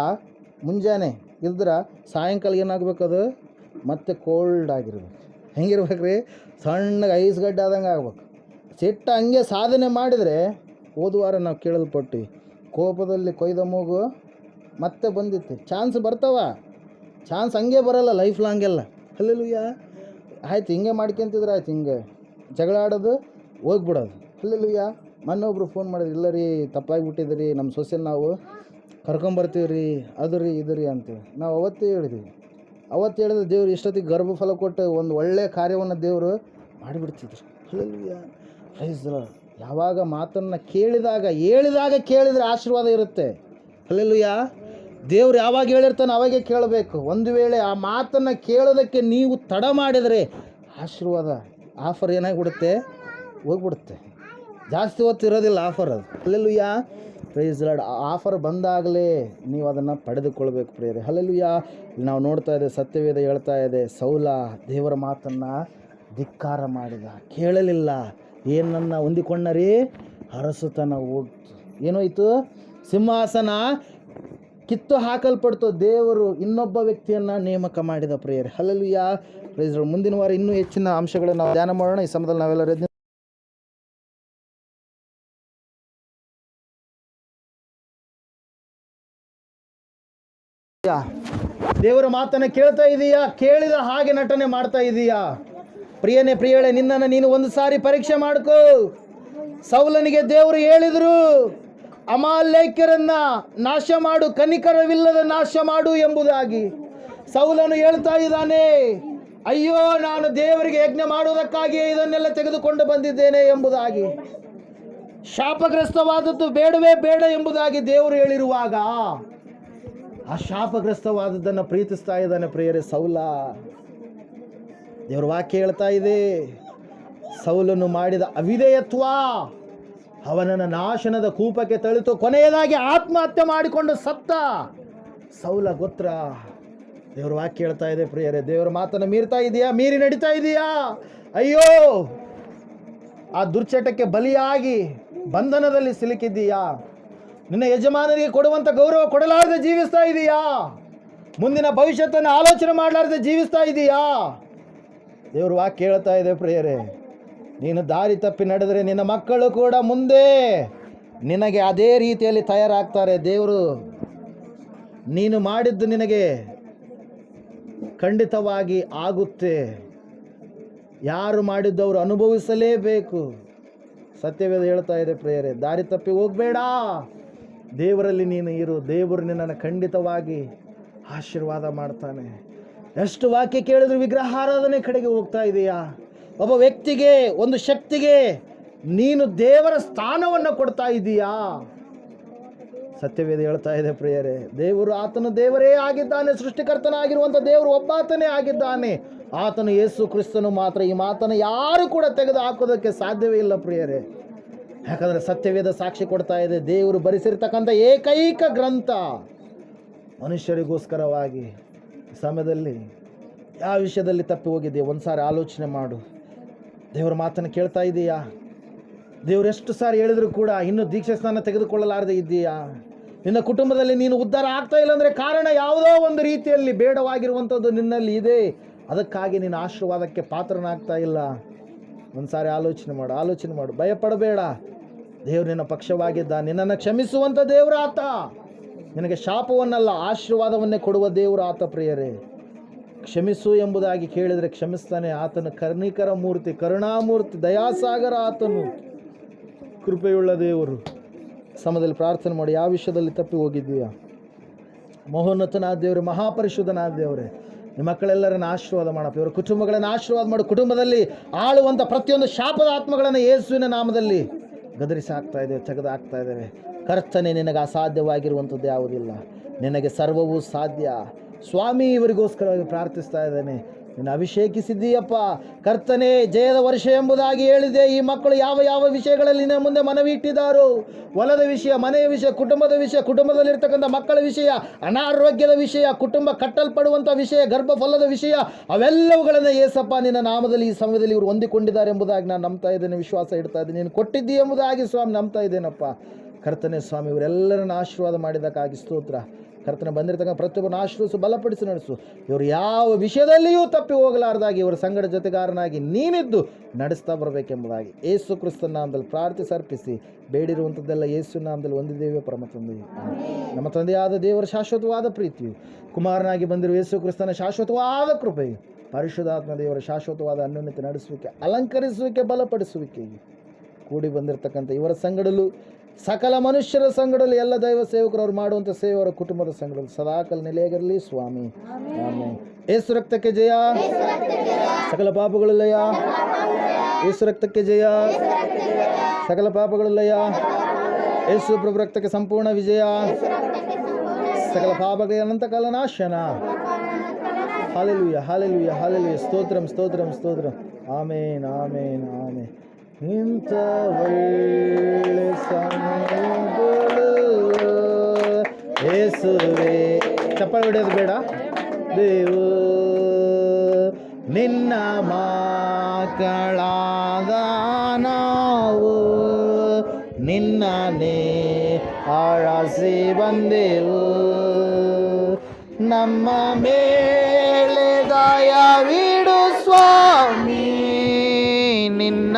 Speaker 1: ಮುಂಜಾನೆ ಇದ್ರೆ ಸಾಯಂಕಾಲ ಏನಾಗಬೇಕು, ಅದು ಮತ್ತೆ ಕೋಲ್ಡ್ ಆಗಿರ್ಬೇಕು. ಹೆಂಗಿರ್ಬೇಕು ರೀ? ಸಣ್ಣಗೆ ಐಸ್ ಗಡ್ಡೆ ಆದಂಗೆ ಆಗ್ಬೇಕು. ಸಿಟ್ಟು ಹಂಗೆ ಸಾಧನೆ ಮಾಡಿದರೆ, ಹೋದ ವಾರ ನಾವು ಕೇಳಲ್ಪಟ್ಟು, ಕೋಪದಲ್ಲಿ ಕೊಯ್ದ ಮೂಗು ಮತ್ತೆ ಬಂದಿತ್ತು. ಚಾನ್ಸ್ ಬರ್ತಾವ, ಚಾನ್ಸ್ ಹಂಗೆ ಬರೋಲ್ಲ ಲೈಫ್ ಲಾಂಗೆಲ್ಲ. ಹಲ್ಲೆಲೂಯ. ಆಯ್ತು, ಹಿಂಗೆ ಮಾಡ್ಕೊಂತಿದ್ರೆ ಆಯ್ತು, ಹಿಂಗೆ ಜಗಳ ಆಡೋದು, ಹೋಗ್ಬಿಡೋದು. ಹಲ್ಲೆಲೂಯ. ಮೊನ್ನೊಬ್ರು ಫೋನ್ ಮಾಡಿದ್ರು, ಇಲ್ಲ ರೀ ತಪ್ಪಾಗಿಬಿಟ್ಟಿದ್ರಿ, ನಮ್ಮ ಸೊಸೆನ ನಾವು ಕರ್ಕೊಂಬರ್ತೀವಿ ರೀ, ಅದು ರೀ ಇದು ರೀ ಅಂತೇಳಿ. ನಾವು ಅವತ್ತೇ ಹೇಳಿದ್ವಿ ದೇವ್ರು ಇಷ್ಟೊತ್ತಿಗೆ ಗರ್ಭಫಲ ಕೊಟ್ಟು ಒಂದು ಒಳ್ಳೆಯ ಕಾರ್ಯವನ್ನು ದೇವರು ಮಾಡಿಬಿಡ್ತಿದ್ರು. ಹಲ್ಲೆಲೂಯ. Praise the lord. ಯಾವಾಗ ಮಾತನ್ನು ಹೇಳಿದಾಗ ಕೇಳಿದರೆ ಆಶೀರ್ವಾದ ಇರುತ್ತೆ. ಹಲ್ಲೆಲೂಯ. ದೇವ್ರು ಯಾವಾಗ ಹೇಳಿರ್ತಾನೆ ಅವಾಗೇ ಕೇಳಬೇಕು. ಒಂದು ವೇಳೆ ಆ ಮಾತನ್ನು ಕೇಳೋದಕ್ಕೆ ನೀವು ತಡ ಮಾಡಿದರೆ ಆಶೀರ್ವಾದ, ಆಫರ್ ಏನಾಗಿಬಿಡುತ್ತೆ, ಹೋಗ್ಬಿಡುತ್ತೆ. ಜಾಸ್ತಿ ಹೊತ್ತು ಇರೋದಿಲ್ಲ ಆಫರ್ ಅದು. Hallelujah. Praise the lord. Offer ಬಂದಾಗಲೇ ನೀವು ಅದನ್ನು ಪಡೆದುಕೊಳ್ಬೇಕು ಪ್ರಿಯರೇ. ಹಲ್ಲೆಲೂಯ. ನಾವು ನೋಡ್ತಾ ಇದ್ದೇವೆ, ಸತ್ಯವೇದ ಹೇಳ್ತಾ ಇದೆ, ಸೌಲ ದೇವರ ಮಾತನ್ನು ಧಿಕ್ಕಾರ ಮಾಡಿದ, ಕೇಳಲಿಲ್ಲ. ಏನನ್ನ ಹೊಂದಿಕೊಂಡರಿ? ಅರಸುತನ ಹೋಗ್ತು. ಏನೋಯ್ತು? ಸಿಂಹಾಸನ ಕಿತ್ತು ಹಾಕಲ್ಪಡ್ತು. ದೇವರು ಇನ್ನೊಬ್ಬ ವ್ಯಕ್ತಿಯನ್ನು ನೇಮಕ ಮಾಡಿದ ಪ್ರಿಯರೇ. ಹಲ್ಲೆಲೂಯ. Praise the lord. ಮುಂದಿನ ವಾರ ಇನ್ನೂ ಹೆಚ್ಚಿನ ಅಂಶಗಳನ್ನು ನಾವು ಧ್ಯಾನ ಮಾಡೋಣ. ಈ ಸಮಯದಲ್ಲಿ ನಾವೆಲ್ಲರೂ ದೇವರ ಮಾತನ್ನು ಕೇಳ್ತಾ ಇದೀಯಾ? ಕೇಳಿದ ಹಾಗೆ ನಟನೆ ಮಾಡ್ತಾ ಇದೀಯಾ? ಪ್ರಿಯನೇ, ಪ್ರಿಯಳೇ, ನಿನ್ನನ್ನು ನೀನು ಒಂದು ಸಾರಿ ಪರೀಕ್ಷೆ ಮಾಡ್ಕೋ. ಸೌಲನಿಗೆ ದೇವರು ಹೇಳಿದರು, ಅಮಾಲೇಕ್ಯರನ್ನ ನಾಶ ಮಾಡು, ಕನಿಕರವಿಲ್ಲದ ನಾಶ ಮಾಡು ಎಂಬುದಾಗಿ. ಸೌಲನು ಹೇಳ್ತಾ ಇದ್ದಾನೆ, ಅಯ್ಯೋ, ನಾನು ದೇವರಿಗೆ ಯಜ್ಞ ಮಾಡುವುದಕ್ಕಾಗಿಯೇ ಇದನ್ನೆಲ್ಲ ತೆಗೆದುಕೊಂಡು ಬಂದಿದ್ದೇನೆ ಎಂಬುದಾಗಿ. ಶಾಪಗ್ರಸ್ತವಾದದ್ದು ಬೇಡವೇ ಬೇಡ ಎಂಬುದಾಗಿ ದೇವರು ಹೇಳಿರುವಾಗ, ಆ ಶಾಪಗ್ರಸ್ತವಾದದ್ದನ್ನು ಪ್ರೀತಿಸ್ತಾ ಇದ್ದಾನೆ ಪ್ರಿಯರೇ ಸೌಲ. ದೇವರ ವಾಕ್ಯ ಹೇಳ್ತಾ ಇದೆ, ಸೌಲನು ಮಾಡಿದ ಅವಿಧೇಯತ್ವ ಅವನನ್ನು ನಾಶನದ ಕೂಪಕ್ಕೆ ತಳಿತು ಕೊನೆಯದಾಗಿ ಆತ್ಮಹತ್ಯೆ ಮಾಡಿಕೊಂಡು ಸತ್ತ ಸೌಲ ಗೋತ್ರ. ದೇವರ ವಾಕ್ಯ ಹೇಳ್ತಾ ಇದೆ ಪ್ರಿಯರೇ, ದೇವರ ಮಾತನ್ನು ಮೀರಿ ನಡೀತಾ ಇದೆಯಾ? ಅಯ್ಯೋ, ಆ ದುರ್ಚಟಕ್ಕೆ ಬಲಿಯಾಗಿ ಬಂಧನದಲ್ಲಿ ಸಿಲುಕಿದ್ದೀಯಾ? ನಿನ್ನ ಯಜಮಾನರಿಗೆ ಕೊಡುವಂಥ ಗೌರವ ಕೊಡಲಾರದೆ ಜೀವಿಸ್ತಾ ಇದೆಯಾ? ಮುಂದಿನ ಭವಿಷ್ಯತ್ತನ್ನು ಆಲೋಚನೆ ಮಾಡಲಾರದೆ ಜೀವಿಸ್ತಾ ಇದೆಯಾ? ದೇವರು ವಾಕ್ಯ ಹೇಳ್ತಾ ಇದೆ ಪ್ರಿಯರೇ, ನೀನು ದಾರಿ ತಪ್ಪಿ ನಡೆದರೆ ನಿನ್ನ ಮಕ್ಕಳು ಕೂಡ ಮುಂದೆ ನಿನಗೆ ಅದೇ ರೀತಿಯಲ್ಲಿ ತಯಾರಾಗ್ತಾರೆ. ದೇವರು ನೀನು ಮಾಡಿದ್ದು ನಿನಗೆ ಖಂಡಿತವಾಗಿ ಆಗುತ್ತೆ. ಯಾರು ಮಾಡಿದ್ದವರು ಅನುಭವಿಸಲೇಬೇಕು. ಸತ್ಯವೇದ ಹೇಳ್ತಾ ಇದೆ ಪ್ರಿಯರೇ, ದಾರಿ ತಪ್ಪಿ ಹೋಗಬೇಡ, ದೇವರಲ್ಲಿ ನೀನು ಇರು. ದೇವರು ನಿನ್ನನ್ನು ಖಂಡಿತವಾಗಿ ಆಶೀರ್ವಾದ ಮಾಡ್ತಾನೆ. ಎಷ್ಟು ವಾಕ್ಯ ಕೇಳಿದ್ರು ವಿಗ್ರಹಾರಾಧನೆ ಕಡೆಗೆ ಹೋಗ್ತಾ ಇದೆಯಾ? ಒಬ್ಬ ವ್ಯಕ್ತಿಗೆ, ಒಂದು ಶಕ್ತಿಗೆ ನೀನು ದೇವರ ಸ್ಥಾನವನ್ನು ಕೊಡ್ತಾ ಇದೀಯಾ? ಸತ್ಯವೇದ ಹೇಳ್ತಾ ಇದೆ ಪ್ರಿಯರೇ, ದೇವರು ಆತನು ದೇವರೇ ಆಗಿದ್ದಾನೆ. ಸೃಷ್ಟಿಕರ್ತನಾಗಿರುವಂಥ ದೇವರು ಒಬ್ಬಾತನೇ ಆಗಿದ್ದಾನೆ. ಆತನು ಯೇಸು ಕ್ರಿಸ್ತನು ಮಾತ್ರ. ಈ ಮಾತನ್ನು ಯಾರು ಕೂಡ ತೆಗೆದು ಹಾಕೋದಕ್ಕೆ ಸಾಧ್ಯವೇ ಇಲ್ಲ ಪ್ರಿಯರೇ. ಯಾಕಂದರೆ ಸತ್ಯವೇದ ಸಾಕ್ಷಿ ಕೊಡ್ತಾ ಇದೆ, ದೇವರು ಬರೆಸಿರ್ತಕ್ಕಂಥ ಏಕೈಕ ಗ್ರಂಥ ಮನುಷ್ಯರಿಗೋಸ್ಕರವಾಗಿ. ಸಮಯದಲ್ಲಿ ಯಾವ ವಿಷಯದಲ್ಲಿ ತಪ್ಪಿ ಹೋಗಿದೆಯಾ? ಒಂದು ಸಾರಿ ಆಲೋಚನೆ ಮಾಡು. ದೇವರ ಮಾತನ್ನು ಕೇಳ್ತಾ ಇದೆಯಾ? ದೇವರು ಎಷ್ಟು ಸಾರಿ ಹೇಳಿದ್ರು ಕೂಡ ಇನ್ನೂ ದೀಕ್ಷೆ ಸ್ನಾನ ತೆಗೆದುಕೊಳ್ಳಲಾರದೆ ಇದ್ದೀಯಾ? ನಿನ್ನ ಕುಟುಂಬದಲ್ಲಿ ನೀನು ಉದ್ಧಾರ ಆಗ್ತಾ ಇಲ್ಲ ಅಂದರೆ ಕಾರಣ ಯಾವುದೋ ಒಂದು ರೀತಿಯಲ್ಲಿ ಬೇಡವಾಗಿರುವಂಥದ್ದು ನಿನ್ನಲ್ಲಿ ಇದೆ. ಅದಕ್ಕಾಗಿ ನೀನು ಆಶೀರ್ವಾದಕ್ಕೆ ಪಾತ್ರನಾಗ್ತಾ ಇಲ್ಲ. ಒಂದು ಸಾರಿ ಆಲೋಚನೆ ಮಾಡು. ಭಯಪಡಬೇಡ. ದೇವರು ನಿನ್ನ ಪಕ್ಷವಾಗಿದ್ದ. ನಿನ್ನನ್ನು ಕ್ಷಮಿಸುವಂಥ ದೇವರು ಆತ. ನಿನಗೆ ಶಾಪವನ್ನಲ್ಲ, ಆಶೀರ್ವಾದವನ್ನೇ ಕೊಡುವ ದೇವರು ಆತ ಪ್ರಿಯರೇ. ಕ್ಷಮಿಸು ಎಂಬುದಾಗಿ ಕೇಳಿದರೆ ಕ್ಷಮಿಸ್ತಾನೆ. ಆತನು ಕರ್ಣಿಕರ ಮೂರ್ತಿ, ಕರುಣಾಮೂರ್ತಿ, ದಯಾಸಾಗರ. ಆತನು ಕೃಪೆಯುಳ್ಳ ದೇವರು. ಸಮಯದಲ್ಲಿ ಪ್ರಾರ್ಥನೆ ಮಾಡಿ. ಯಾವ ವಿಷಯದಲ್ಲಿ ತಪ್ಪಿ ಹೋಗಿದ್ದೀಯಾ? ಮಹೋನ್ನತನಾದ ದೇವರೇ, ಮಹಾಪರಿಶುದ್ಧನಾದ ದೇವರೇ, ನಿಮ್ಮ ಮಕ್ಕಳೆಲ್ಲರನ್ನು ಆಶೀರ್ವಾದ ಮಾಡಪ್ಪ. ಇವರ ಕುಟುಂಬಗಳನ್ನು ಆಶೀರ್ವಾದ ಮಾಡು. ಕುಟುಂಬದಲ್ಲಿ ಆಳುವಂಥ ಪ್ರತಿಯೊಂದು ಶಾಪದ ಆತ್ಮಗಳನ್ನು ಯೇಸುವಿನ ನಾಮದಲ್ಲಿ ಗದರಿಸಿ ತೆಗೆದು ಹಾಕ್ತಾ ಇದ್ದೇವೆ. ಕರ್ತನೆ, ನಿನಗೆ ಅಸಾಧ್ಯವಾಗಿರುವಂಥದ್ದು ಯಾವುದಿಲ್ಲ. ನಿನಗೆ ಸರ್ವವೂ ಸಾಧ್ಯ. ಸ್ವಾಮಿ, ಇವರಿಗೋಸ್ಕರವಾಗಿ ಪ್ರಾರ್ಥಿಸ್ತಾ ಇದ್ದೇನೆ. ನಿನ್ನ ಅಭಿಷೇಕಿಸಿದ್ದೀಯಪ್ಪ. ಕರ್ತನೆ, ಜಯದ ವರ್ಷ ಎಂಬುದಾಗಿ ಹೇಳಿದೆ. ಈ ಮಕ್ಕಳು ಯಾವ ಯಾವ ವಿಷಯಗಳಲ್ಲಿ ನಿನ್ನ ಮುಂದೆ ಮನವಿ ಇಟ್ಟಿದ್ದಾರೋ, ಹೊಲದ ವಿಷಯ, ಮನೆಯ ವಿಷಯ, ಕುಟುಂಬದ ವಿಷಯ, ಕುಟುಂಬದಲ್ಲಿರ್ತಕ್ಕಂಥ ಮಕ್ಕಳ ವಿಷಯ, ಅನಾರೋಗ್ಯದ ವಿಷಯ, ಕುಟುಂಬ ಕಟ್ಟಲ್ಪಡುವಂಥ ವಿಷಯ, ಗರ್ಭಫಲದ ವಿಷಯ, ಅವೆಲ್ಲವುಗಳನ್ನು ಏಸಪ್ಪ ನಿನ್ನ ನಾಮದಲ್ಲಿ ಈ ಸಮಯದಲ್ಲಿ ಇವರು ಹೊಂದಿಕೊಂಡಿದ್ದಾರೆ ಎಂಬುದಾಗಿ ನಾನು ನಂಬ್ತಾ ಇದ್ದೇನೆ, ವಿಶ್ವಾಸ ಇಡ್ತಾ ಇದ್ದೀನಿ. ನೀನು ಕೊಟ್ಟಿದ್ದೀ ಎಂಬುದಾಗಿ ಸ್ವಾಮಿ ನಂಬ್ತಾ ಇದ್ದೇನಪ್ಪ. ಕರ್ತನೆ ಸ್ವಾಮಿ, ಇವರೆಲ್ಲರನ್ನು ಆಶೀರ್ವಾದ ಮಾಡಿದ್ದಕ್ಕಾಗಿ ಸ್ತೋತ್ರ. ಕರ್ತನೆ, ಬಂದಿರತಕ್ಕ ಪ್ರತಿಯೊಬ್ಬರನ್ನು ಆಶೀರ್ವದಿಸು, ಬಲಪಡಿಸಿ ನಡೆಸು. ಇವರು ಯಾವ ವಿಷಯದಲ್ಲಿಯೂ ತಪ್ಪಿ ಹೋಗಲಾರದಾಗಿ ಇವರ ಸಂಗಡ ಜೊತೆಗಾರನಾಗಿ ನೀನಿದ್ದು ನಡೆಸ್ತಾ ಬರಬೇಕೆಂಬುದಾಗಿ ಯೇಸು ಕ್ರಿಸ್ತನ ನಾಮದಲ್ಲಿ ಪ್ರಾರ್ಥಿಸಿ ಅರ್ಪಿಸಿ ಬೇಡಿರುವಂಥದ್ದೆಲ್ಲ ಯೇಸು ನಾಮದಲ್ಲಿ ಹೊಂದಿದ್ದೇವೆ ಪರಮ ತಂದೆ. ನಮ್ಮ ತಂದೆಯಾದ ದೇವರ ಶಾಶ್ವತವಾದ ಪ್ರೀತಿಯು, ಕುಮಾರನಾಗಿ ಬಂದಿರುವ ಯೇಸು ಕ್ರಿಸ್ತನ ಶಾಶ್ವತವಾದ ಕೃಪೆಯು, ಪರಿಶುದ್ಧಾತ್ಮ ದೇವರ ಶಾಶ್ವತವಾದ ಅನ್ಯೋನ್ಯತೆ ನಡೆಸುವಿಕೆ, ಅಲಂಕರಿಸುವಿಕೆ, ಬಲಪಡಿಸುವಿಕೆಗೆ ಕೂಡಿ ಬಂದಿರತಕ್ಕಂಥ ಇವರ ಸಂಗಡಲು, ಸಕಲ ಮನುಷ್ಯರ ಸಂಗಡಲು, ಎಲ್ಲ ದೈವ ಸೇವಕರು ಅವರು ಮಾಡುವಂಥ ಸೇವರ ಕುಟುಂಬದ ಸಂಗಡಲು ಸದಾಕಾಲ ನೆಲೆಯಾಗಿರಲಿ ಸ್ವಾಮಿ. ಆಮೆನ್. ಯೇಸು ರಕ್ತಕ್ಕೆ ಜಯ, ಸಕಲ ಪಾಪಗಳು ಲಯ. ಯೇಸು ರಕ್ತಕ್ಕೆ ಜಯ, ಸಕಲ ಪಾಪಗಳು ಲಯ. ಯೇಸು ಪ್ರಭು ರಕ್ತಕ್ಕೆ ಸಂಪೂರ್ಣ ವಿಜಯ, ಸಕಲ ಪಾಪಗಳಿಗೆ ಅನಂತಕಾಲ ನಾಶನ. Hallelujah, hallelujah, hallelujah. ಸ್ತೋತ್ರಂ, ಸ್ತೋತ್ರಂ, ಸ್ತೋತ್ರಂ. Amen, amen, amen. ಇಂಥ ಒಳ್ಳೆ ಸಮಯಗಳು ಯೇಸುವೇ. ಚಪ್ಪಾಳೆ ಹೊಡೆಯೋದು ಬೇಡ. ದೇವು ನಿನ್ನ ಮಕ್ಕಳಾದ ನಾವು ನಿನ್ನನ್ನೇ ಆರಾಧಿಸಿ ಬಂದೆವು. ನಮ್ಮ ಮೇಲೆ ದಯವಿಡು ಸ್ವಾಮಿ, ನಿನ್ನ